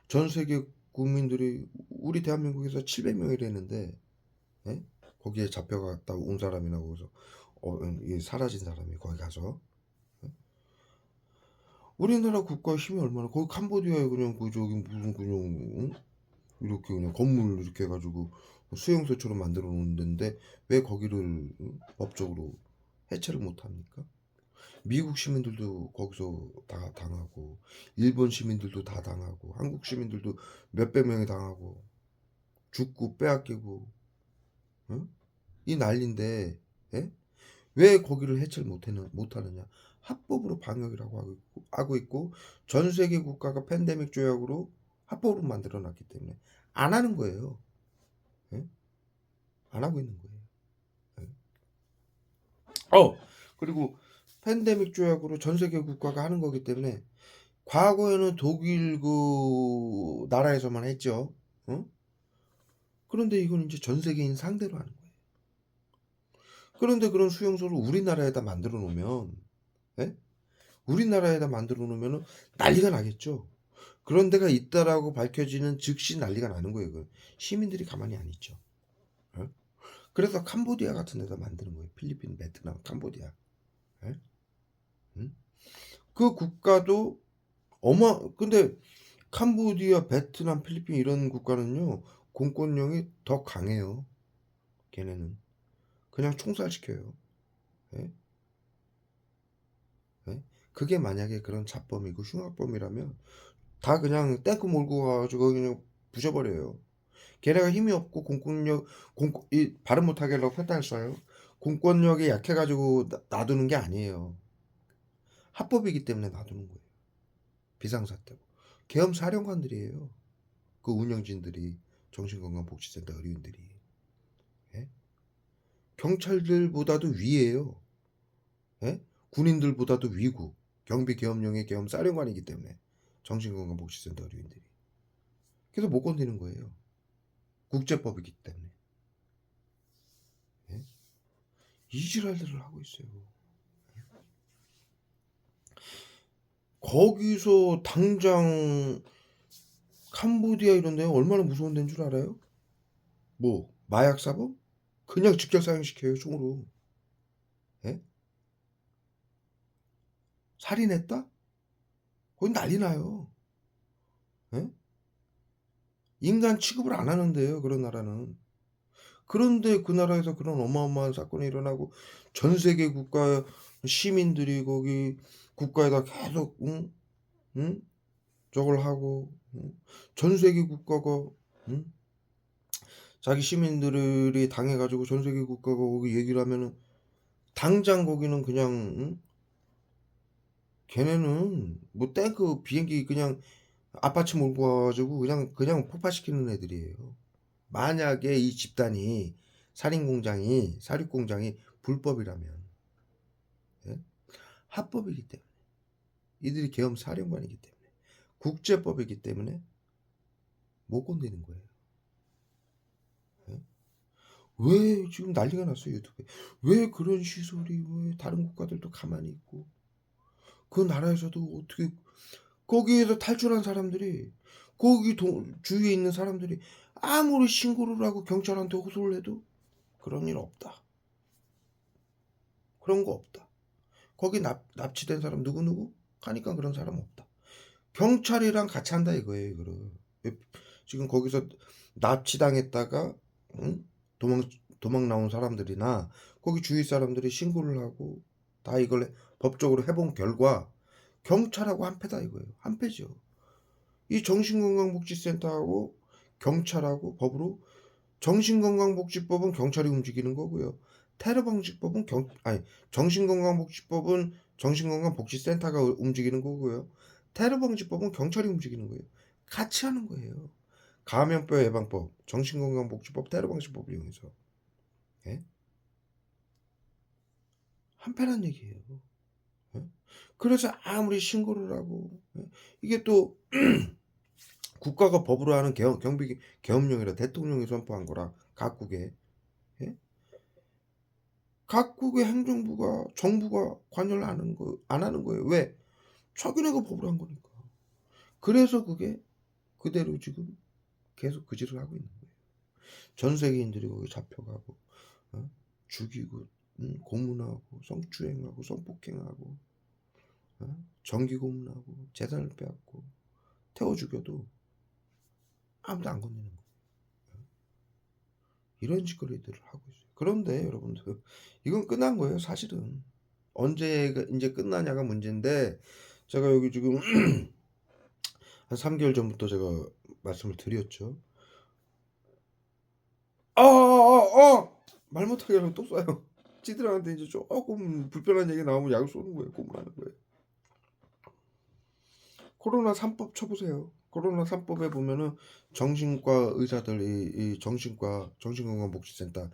전 세계 국민들이 우리 대한민국에서 700명이랬는데 거기에 잡혀갔다 온 사람이나 거기서 사라진 사람이 거기 가서 우리나라 국가 힘이 얼마나 거기 캄보디아에 그냥 그 저기 무슨 그냥 이렇게 그냥 건물 이렇게 해가지고 수용소처럼 만들어 놓은 데인데 왜 거기를 법적으로 해체를 못 합니까? 미국 시민들도 거기서 다 당하고 일본 시민들도 다 당하고 한국 시민들도 몇백 명이 당하고 죽고 빼앗기고 이 난리인데 왜 거기를 해체를 못하느냐? 합법으로 방역이라고 하고 있고 전 세계 국가가 팬데믹 조약으로 합법으로 만들어 놨기 때문에 안 하는 거예요. 안 하고 있는 거예요. 그리고 팬데믹 조약으로 전 세계 국가가 하는 거기 때문에 과거에는 독일 그 나라에서만 했죠. 그런데 이건 이제 전 세계인 상대로 하는 거예요. 그런데 그런 수용소를 우리나라에다 만들어 놓으면 우리나라에다 만들어 놓으면 난리가 나겠죠. 그런 데가 있다라고 밝혀지는 즉시 난리가 나는 거예요. 시민들이 가만히 안 있죠. 그래서 캄보디아 같은 데다 만드는 거예요. 필리핀, 베트남, 캄보디아. 그 국가도 근데 캄보디아, 베트남, 필리핀 이런 국가는요. 공권력이 더 강해요. 걔네는 그냥 총살시켜요. 예? 예? 그게 만약에 그런 자범이고 흉악범이라면 다 그냥 탱크 몰고 가가지고 그냥 부셔버려요. 걔네가 힘이 없고 발음 못하게 하려고 펜타를 쏴요. 공권력이 약해가지고 놔두는 게 아니에요. 합법이기 때문에 놔두는 거예요. 비상사태고. 계엄 사령관들이에요. 그 운영진들이 정신건강복지센터 의료인들이. 예? 경찰들보다도 위에요. 예? 군인들보다도 위고 경비계엄령의 계엄 사령관이기 때문에 정신건강복지센터 의료인들이. 그래서 못 건드리는 거예요. 국제법이기 때문에. 예? 이 지랄들을 하고 있어요. 거기서 당장 캄보디아 이런 데 얼마나 무서운 데인 줄 알아요? 뭐 마약 사범? 그냥 직결사형시켜요 총으로. 예? 살인했다? 거기 난리 나요. 예? 인간 취급을 안 하는데요 그런 나라는. 그런데 그 나라에서 그런 어마어마한 사건이 일어나고 전 세계 국가 시민들이 거기 국가에다 계속 응? 저걸 하고 전 세계 국가가 응? 자기 시민들이 당해가지고 전 세계 국가가 거기 얘기를 하면은 당장 거기는 그냥 걔네는 뭐 탱크 비행기 그냥 아파치 몰고 와가지고 그냥 폭파시키는 애들이에요. 만약에 이 집단이 사립공장이 불법이라면 예? 합법이기 때문에 이들이 계엄 사령관이기 때문에 국제법이기 때문에 못 건드리는 거예요. 예? 왜 지금 난리가 났어요 유튜브에. 왜 그런 시설이 왜 다른 국가들도 가만히 있고 그 나라에서도 어떻게 거기에서 탈출한 사람들이 거기 주위에 있는 사람들이 아무리 신고를 하고 경찰한테 호소를 해도 그런 일 없다. 그런 거 없다. 거기 납치된 사람 누구누구? 하니까 그런 사람 없다. 경찰이랑 같이 한다 이거예요, 이거를. 지금 거기서 납치당했다가 응? 도망 나온 사람들이나 거기 주위 사람들이 신고를 하고 다 이걸 법적으로 해본 결과 경찰하고 한패다 이거예요. 한패죠. 이 정신건강복지센터하고 경찰하고 법으로 정신건강복지법은 경찰이 움직이는 거고요. 테러방지법은 정신건강복지법은 정신건강복지센터가 움직이는 거고요. 테러방지법은 경찰이 움직이는 거예요. 같이 하는 거예요. 감염병 예방법, 정신건강복지법, 테러방지법을 이용해서 예? 한패란 얘기예요. 예? 그래서 아무리 신고를 하고 이게 또 국가가 법으로 하는 경비 계엄령이라 대통령이 선포한 거라 각국에 예? 각국의 행정부가 정부가 관여를 안 하는 거예요. 왜? 자기네가 법으로 한 거니까. 그래서 그게 그대로 지금 계속 그지를 하고 있는 거예요. 전 세계인들이 거기 잡혀가고 죽이고 고문하고 성추행하고 성폭행하고 정기 고문하고 재산을 빼앗고 태워 죽여도 아무도 안 건드는 거예요. 이런 짓거리들을 하고 있어요. 그런데 여러분들 이건 끝난 거예요. 사실은 언제 이제 끝나냐가 문제인데 제가 여기 지금 한 3개월 전부터 제가 말씀을 드렸죠. 말 못하게 하면 또 쏴요. 찌들한테 이제 조금 불편한 얘기 나오면 약을 쏘는 거예요. 고문하는 거예요. 코로나 3법 쳐보세요. 코로나 3법에 보면은 정신과 의사들, 이 정신과 정신건강복지센터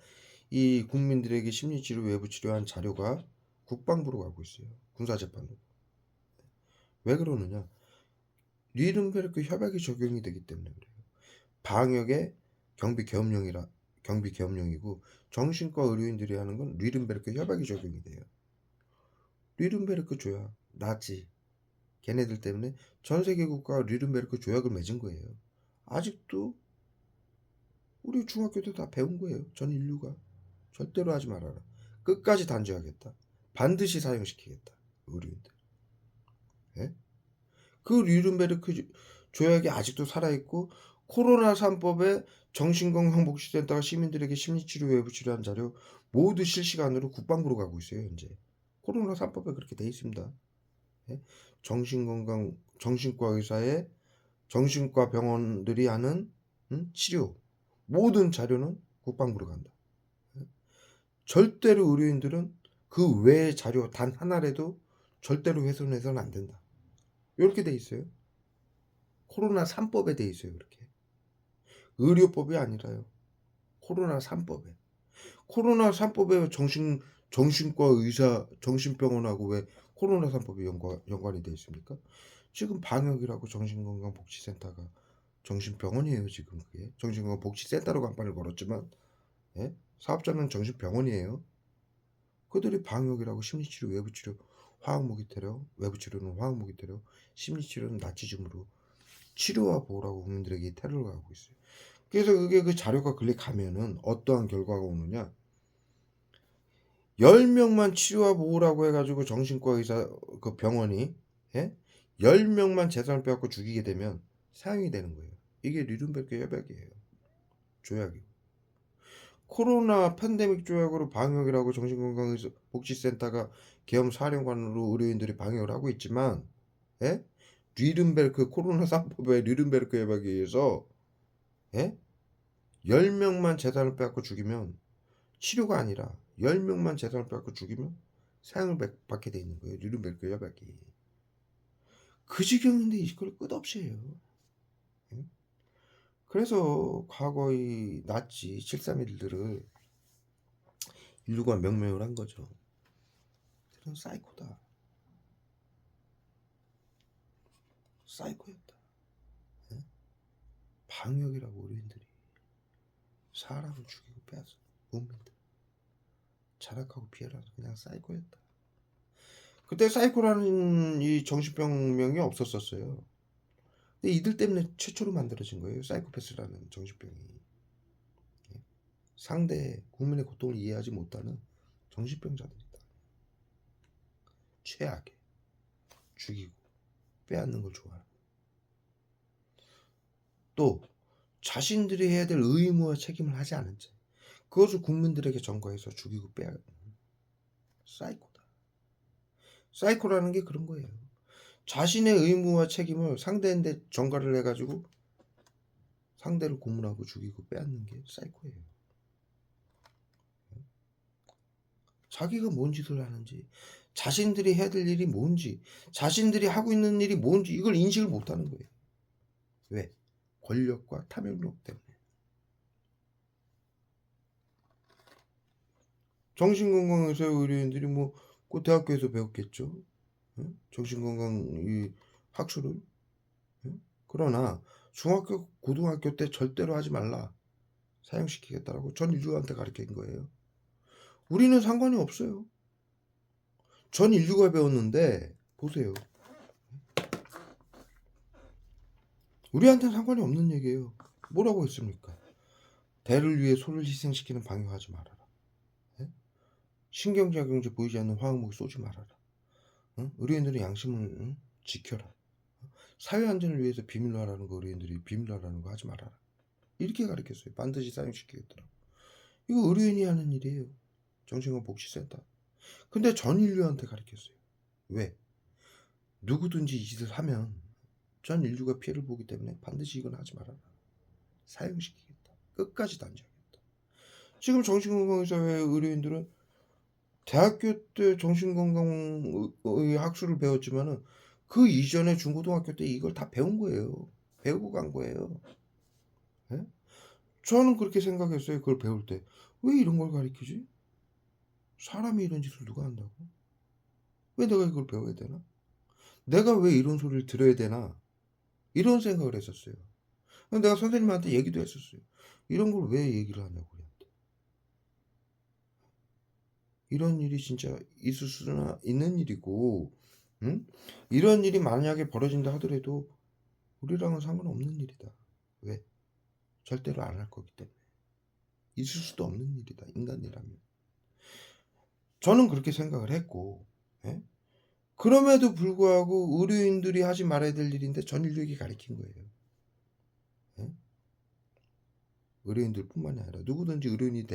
이 국민들에게 심리치료 외부 치료한 자료가 국방부로 가고 있어요. 군사재판으로. 왜 그러느냐? 뉘른베르크 협약이 적용이 되기 때문에 그래요. 방역의 경비 계엄령이고 정신과 의료인들이 하는 건 뉘른베르크 협약이 적용이 돼요. 뉘른베르크 조약, 나치 걔네들 때문에 전 세계 국가가 뉘른베르크 조약을 맺은 거예요. 아직도 우리 중학교 때 다 배운 거예요. 전 인류가 절대로 하지 말아라. 끝까지 단죄하겠다. 반드시 사용시키겠다. 의료인들. 예? 그 뉘른베르크 조약이 아직도 살아있고 코로나 3법에 정신건강복지센터가 시민들에게 심리치료 외부 치료한 자료 모두 실시간으로 국방부로 가고 있어요. 현재 코로나 3법에 그렇게 돼 있습니다. 예? 정신과 의사의 정신과 병원들이 하는 치료 모든 자료는 국방부로 간다. 예? 절대로 의료인들은 그 외의 자료 단 하나라도 절대로 훼손해서는 안 된다. 이렇게 돼 있어요. 코로나 3법에 돼 있어요. 그렇게. 의료법이 아니라요. 코로나 3법에. 코로나 3법에 정신과 의사 정신병원하고 왜 코로나 3법이 연관이 돼 있습니까? 지금 방역이라고 정신건강복지센터가 정신병원이에요. 지금 그게 정신건강복지센터로 간판을 걸었지만 예? 사업자는 정신병원이에요. 그들이 방역이라고 심리치료 외부치료 화학무기 테러 외부치료는 화학무기 테러 심리치료는 나치즘으로 치료와 보호라고 국민들에게 테러를 하고 있어요. 그래서 그게 그 자료가 클릭하면은 어떠한 결과가 오느냐? 10명만 치료와 보호라고 해가지고 정신과 의사 그 병원이 예? 10명만 재산을 빼앗고 죽이게 되면 사형이 되는 거예요. 이게 뉘른베르크 협약이에요. 조약이고. 코로나 팬데믹 조약으로 방역이라고 정신건강복지센터가 계엄 사령관으로 의료인들이 방역을 하고 있지만 예? 뉘른베르크 코로나 3법의 뉘른베르크 협약에 의해서 예? 10명만 재산을 빼앗고 죽이면 치료가 아니라 10명만 재산을 빼앗고 죽이면 사형을 받게 돼 있는 거예요. 뉘른베르크 협약이. 그 지경인데 이걸 끝없이 해요. 예? 그래서 과거의 나치 731들을 인류가 명명을 한 거죠. 그런 사이코다. 사이코였다. 예? 방역이라고 의료인들이 사람을 죽이고 빼앗어 국민들 자락하고 비열하는 그냥 사이코였다. 그때 사이코라는 이 정신병명이 없었었어요. 근데 이들 때문에 최초로 만들어진 거예요. 사이코패스라는 정신병이. 예? 상대 국민의 고통을 이해하지 못하는 정신병자들이다. 최악의 죽이고 빼앗는 걸 좋아하는. 또 자신들이 해야 될 의무와 책임을 하지 않은 채 그것을 국민들에게 전가해서 죽이고 빼야 사이코다. 사이코라는 게 그런 거예요. 자신의 의무와 책임을 상대한테 전가를 해가지고 상대를 고문하고 죽이고 빼앗는 게 사이코예요. 자기가 뭔 짓을 하는지, 자신들이 해야 될 일이 뭔지, 자신들이 하고 있는 일이 뭔지 이걸 인식을 못하는 거예요. 왜? 권력과 탐욕력 때문에. 정신건강의사 의료인들이 그 대학교에서 배웠겠죠. 정신건강 이 학술을. 그러나 중학교, 고등학교 때 절대로 하지 말라. 사용시키겠다라고 전 인류한테 가르친 거예요. 우리는 상관이 없어요. 전 인류가 배웠는데 보세요. 우리한테는 상관이 없는 얘기예요. 뭐라고 했습니까? 대를 위해 소를 희생시키는 방역하지 말아라. 신경작용제 보이지 않는 화학무기 쏘지 말아라. 의료인들은 양심을 지켜라. 사회안전을 위해서 비밀로 하라는 거 의료인들이 비밀로 하라는 거 하지 말아라. 이렇게 가르쳤어요. 반드시 사용시키겠더라고. 이거 의료인이 하는 일이에요. 정신건복지센터. 근데 전 인류한테 가르쳤어요. 왜? 누구든지 이 짓을 하면 전 인류가 피해를 보기 때문에 반드시 이건 하지 말아라. 사용시키겠다. 끝까지 단죄하겠다. 지금 정신건강의사회 의료인들은 대학교 때 정신건강의 학술을 배웠지만은 그 이전에 중고등학교 때 이걸 다 배운 거예요. 배우고 간 거예요. 예? 저는 그렇게 생각했어요. 그걸 배울 때. 왜 이런 걸 가르치지? 사람이 이런 짓을 누가 한다고? 왜 내가 이걸 배워야 되나? 내가 왜 이런 소리를 들어야 되나? 이런 생각을 했었어요. 내가 선생님한테 얘기도 했었어요. 이런 걸 왜 얘기를 하냐고 우리한테. 이런 일이 진짜 있을 수나 있는 일이고, 응? 이런 일이 만약에 벌어진다 하더라도 우리랑은 상관없는 일이다. 왜? 절대로 안 할 거기 때문에. 있을 수도 없는 일이다. 인간이라면. 저는 그렇게 생각을 했고, 예? 그럼에도 불구하고 의료인들이 하지 말아야 될 일인데 전 인류에게 가르친 거예요. 예? 의료인들 뿐만이 아니라 누구든지 의료인이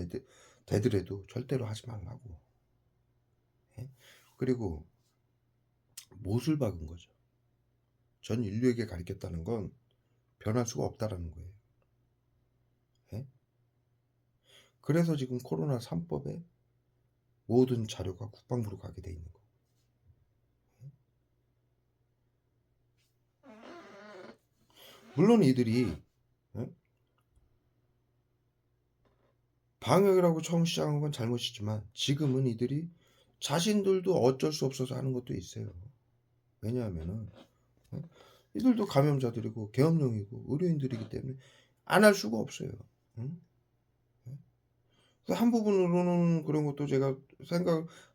되더라도 절대로 하지 말라고. 예? 그리고 못을 박은 거죠. 전 인류에게 가르쳤다는 건 변할 수가 없다라는 거예요. 예? 그래서 지금 코로나 3법에 모든 자료가 국방부로 가게 돼 있는 거예요. 물론 이들이 방역이라고 처음 시작한 건 잘못이지만 지금은 이들이 자신들도 어쩔 수 없어서 하는 것도 있어요. 왜냐하면은 이들도 감염자들이고 계엄령이고 의료인들이기 때문에 안 할 수가 없어요. 한 부분으로는 그런 것도 제가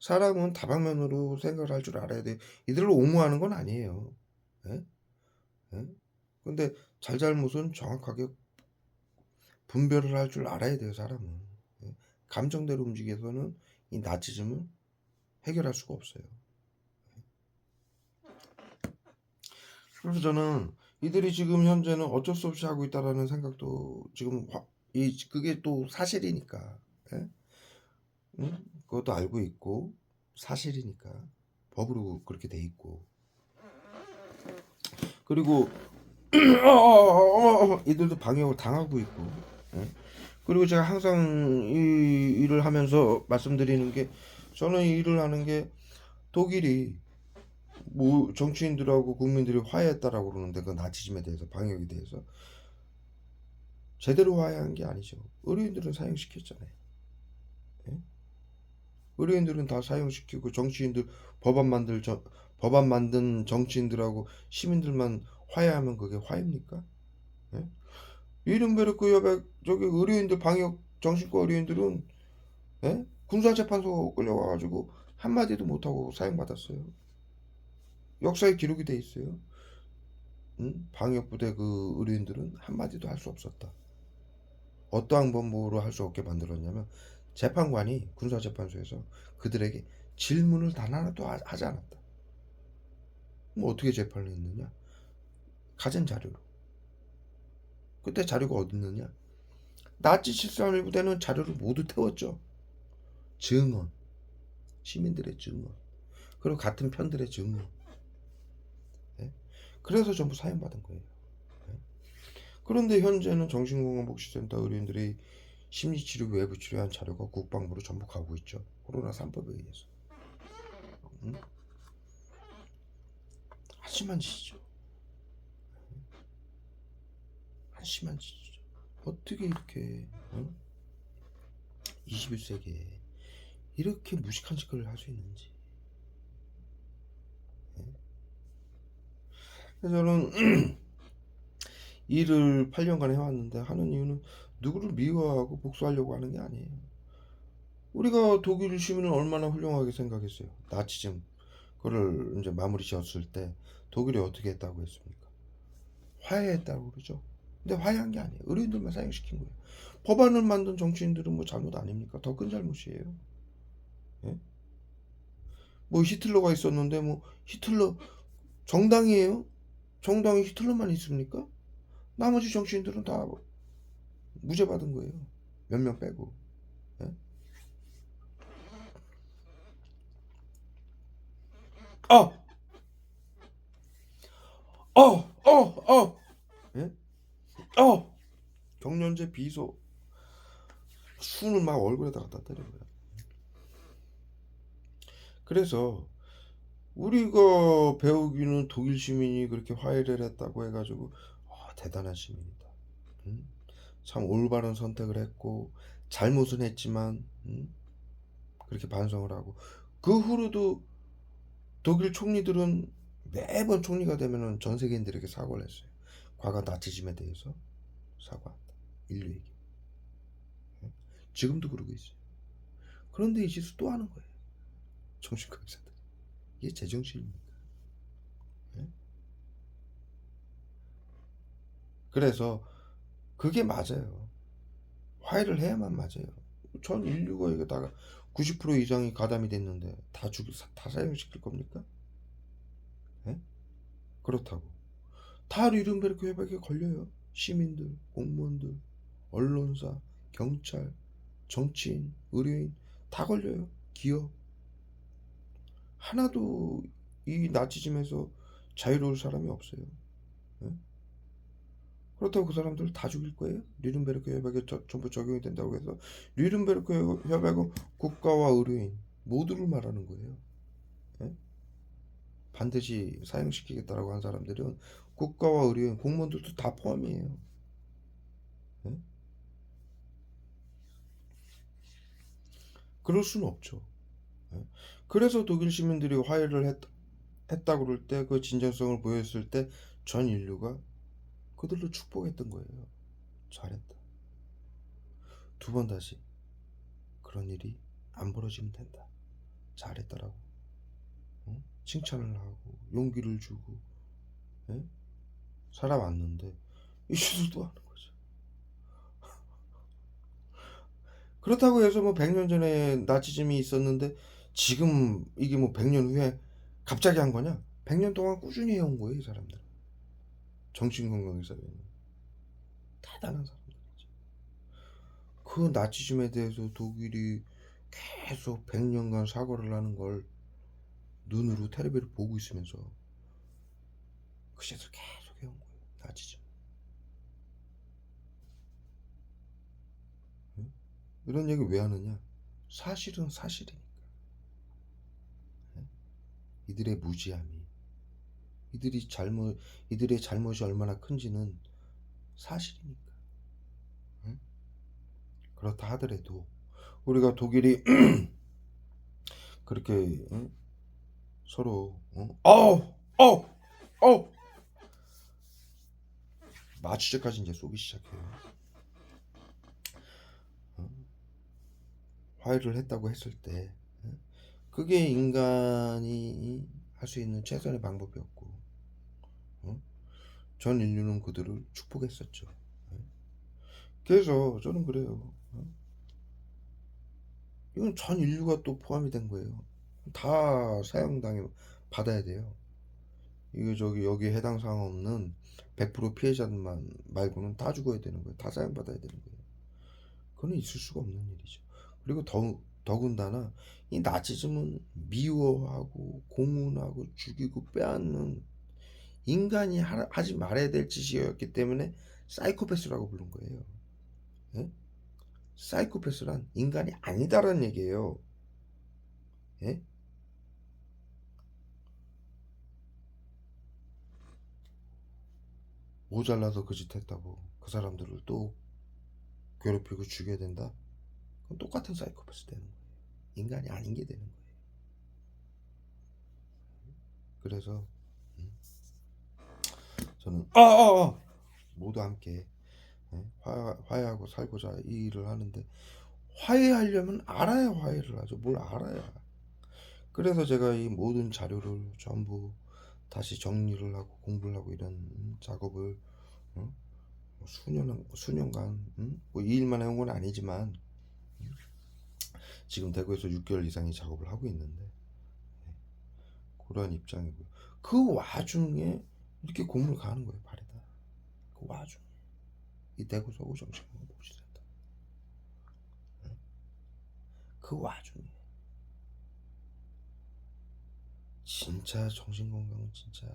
사람은 다방면으로 생각을 할 줄 알아야 돼. 이들을 옹호하는 건 아니에요. 예? 예? 근데 잘잘못은 정확하게 분별을 할 줄 알아야 돼요, 사람은. 예? 감정대로 움직여서는 이 나치즘을 해결할 수가 없어요. 그래서 저는 이들이 지금 현재는 어쩔 수 없이 하고 있다라는 생각도 지금 그게 또 사실이니까. 예? 그것도 알고 있고 사실이니까 법으로 그렇게 돼 있고 그리고 이들도 방역을 당하고 있고 예? 그리고 제가 항상 이 일을 하면서 말씀드리는 게 저는 이 일을 하는 게 독일이 뭐 정치인들하고 국민들이 화해했다라고 그러는데 그 나치즘에 대해서 방역에 대해서 제대로 화해한 게 아니죠. 의료인들은 사용시켰잖아요. 예? 의료인들은 다 사용시키고 정치인들 법안 만든 정치인들하고 시민들만 화해하면 그게 화해입니까? 예? 이른베르크 여백 저기 의료인들 방역 정신과 의료인들은 예? 군사재판소 끌려가가지고 한마디도 못하고 사형받았어요. 역사에 기록이 돼 있어요. 방역부대 그 의료인들은 한마디도 할 수 없었다. 어떠한 방법으로 할 수 없게 만들었냐면 재판관이 군사재판소에서 그들에게 질문을 단 하나도 하지 않았다. 그럼 어떻게 재판을 했느냐? 가진 자료로. 그때 자료가 어디 있느냐? 나치 731부대는 자료를 모두 태웠죠. 증언, 시민들의 증언, 그리고 같은 편들의 증언. 네? 그래서 전부 사형받은 거예요. 네? 그런데 현재는 정신건강복지센터 의료인들이 심리치료, 외부치료한 자료가 국방부로 전부 가고 있죠. 코로나 3법에 의해서. 한심한 짓이죠. 한심한 짓이죠. 어떻게 이렇게 21세기에 이렇게 무식한 짓거리를 할 수 있는지. 그래서 저는 일을 8년간 해왔는데 하는 이유는 누구를 미워하고 복수하려고 하는 게 아니에요. 우리가 독일 시민을 얼마나 훌륭하게 생각했어요. 나치즘 그를 이제 마무리 지었을 때 독일이 어떻게 했다고 했습니까? 화해했다고 그러죠. 근데 화해한 게 아니에요. 의료인들만 사형시킨 거예요. 법안을 만든 정치인들은 뭐 잘못 아닙니까? 더 큰 잘못이에요. 예? 뭐 히틀러가 있었는데 뭐 히틀러 정당이에요? 정당이 히틀러만 있습니까? 나머지 정치인들은 다 무죄 받은 거예요. 몇 명 빼고. 예? 어, 어, 어, 어, 예? 경련제 비소 순을 막 얼굴에다 갖다 때린 거야. 그래서 우리가 배우기는 독일 시민이 그렇게 화해를 했다고 해가지고 대단한 시민이다. 응? 참 올바른 선택을 했고 잘못은 했지만 그렇게 반성을 하고 그 후로도 독일 총리들은 매번 총리가 되면은 전 세계인들에게 사과를 했어요. 과거 나치즘에 대해서 사과한다. 인류에게. 지금도 그러고 있어요. 그런데 이 짓을 또 하는 거예요. 정신과 의사들. 이게 제정신입니까? 예? 그래서 그게 맞아요. 화해를 해야만 맞아요. 전 인류가 이거다가 90% 이상이 가담이 됐는데 다 사형시킬 겁니까? 예? 그렇다고. 다 뉘른베르크 협약에 걸려요. 시민들, 공무원들, 언론사, 경찰, 정치인, 의료인 다 걸려요. 기업. 하나도 이 나치즘에서 자유로울 사람이 없어요. 예? 그렇다고 그 사람들을 다 죽일 거예요? 뉘른베르크 협약에 전부 적용이 된다고 해서 뉘른베르크 협약은 국가와 의료인 모두를 말하는 거예요. 예? 반드시 사용시키겠다라고 한 사람들은 국가와 의료인 공무원들도 다 포함이에요. 예? 그럴 수는 없죠. 예? 그래서 독일 시민들이 화해를 했다고 그럴 때 그 진정성을 보였을 때 전 인류가 그들로 축복했던 거예요. 잘했다. 두 번 다시 그런 일이 안 벌어지면 된다. 잘했다라고 칭찬을 하고 용기를 주고 예? 살아왔는데 이 짓을 또 하는 거죠. 그렇다고 해서 뭐 100년 전에 나치즘이 있었는데 지금 이게 뭐 100년 후에 갑자기 한 거냐? 100년 동안 꾸준히 해온 거예요, 이 사람들. 정신건강의사회는 대단한 사람들이죠. 그 나치즘에 대해서 독일이 계속 100년간 사과를 하는 걸 눈으로 텔레비를 보고 있으면서 그 짓을 계속 해온 거예요, 나치즘. 응? 이런 얘기 왜 하느냐? 사실은 사실이니까. 응? 이들의 무지함이, 이들의 잘못이 얼마나 큰지는 사실이니까. 응? 그렇다 하더라도 우리가 독일이 그렇게 응? 서로 마취제까지 이제 쏘기 시작해요. 어? 화해를 했다고 했을 때 그게 인간이 할 수 있는 최선의 방법이었고 어? 전 인류는 그들을 축복했었죠. 그래서 저는 그래요. 이건 전 인류가 또 포함이 된 거예요. 다 사형당해 받아야 돼요. 이거 저기 여기 해당 사항 없는 100% 피해자만 말고는 다 죽어야 되는 거예요. 다 사형받아야 되는 거예요. 그건 있을 수가 없는 일이죠. 그리고 더군다나 이 나치즘은 미워하고 고문하고 죽이고 빼앗는 인간이 하지 말아야 될 짓이었기 때문에 사이코패스라고 부른 거예요. 예? 사이코패스란 인간이 아니다라는 얘기예요. 예? 모자라서 그 짓 했다고 그 사람들을 또 괴롭히고 죽여야 된다? 그건 똑같은 사이코패스 되는 거예요. 인간이 아닌 게 되는 거예요. 그래서 저는 모두 함께 화해하고 살고자 이 일을 하는데, 화해하려면 알아야 화해를 하죠. 뭘 알아야. 그래서 제가 이 모든 자료를 전부 다시 정리를 하고 공부를 하고 이런 작업을 어? 수년간 뭐 이 일만 해온 건 아니지만 지금 대구에서 6개월 이상의 작업을 하고 있는데 그런 입장이고요. 그 와중에 이렇게 공을 가는 거예요. 발에다. 그 와중에 이 대구 서구 정신건강복지센터 그 와중에 진짜 정신건강은 진짜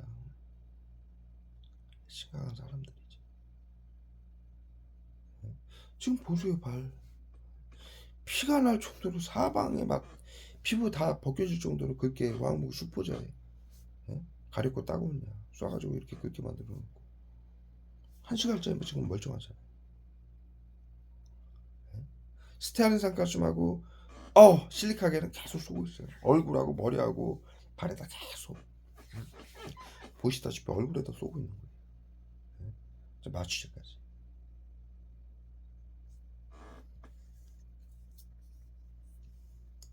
심각한 사람들이지. 지금 보세요. 발 피가 날 정도로 사방에 막 피부 다 벗겨질 정도로 그렇게 왕복 수포자에 가렵고 따가웠냐 쏴가지고 이렇게 그렇게 만들어 놓고 1시간짜리 지금 멀쩡하잖아요. 스테아린 산가스하고 실리카겔은 계속 쏘고 있어요. 얼굴하고 머리하고 발에다 계속 보시다시피 얼굴에다 쏘고 있는 거예요. 마취제까지.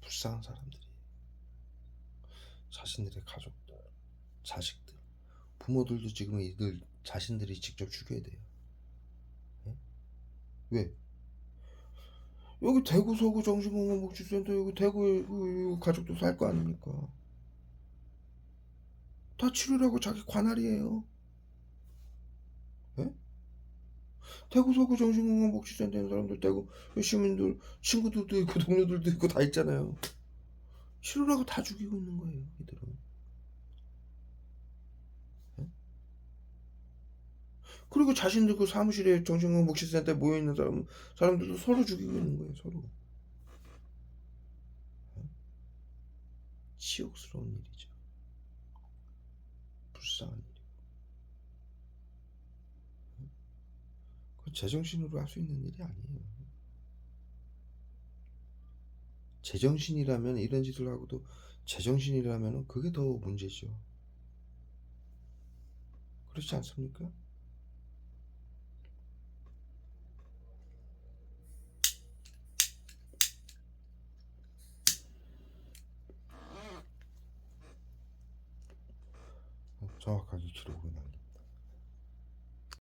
불쌍한 사람들이 자신들의 가족들, 자식들, 부모들도 지금 이들 자신들이 직접 죽여야 돼요. 왜? 여기 대구 서구 정신건강복지센터 여기 대구에 가족도 살 거 아닙니까? 다 치료라고 자기 관할이에요. 예? 대구 서구 정신건강복지센터 있는 사람들 대구 시민들 친구들도 있고 동료들도 있고 다 있잖아요. 치료라고 다 죽이고 있는 거예요. 이들은. 예? 그리고 자신들 그 사무실에 정신건강복지센터에 모여있는 사람들도 서로 죽이고 있는 거예요. 서로. 치욕스러운 일이죠. 불쌍한 일이고. 그 제정신으로 할 수 있는 일이 아니에요. 제정신이라면 이런 짓을 하고도 제정신이라면 그게 더 문제죠. 그렇지 않습니까? 정확하게 기록을 남기고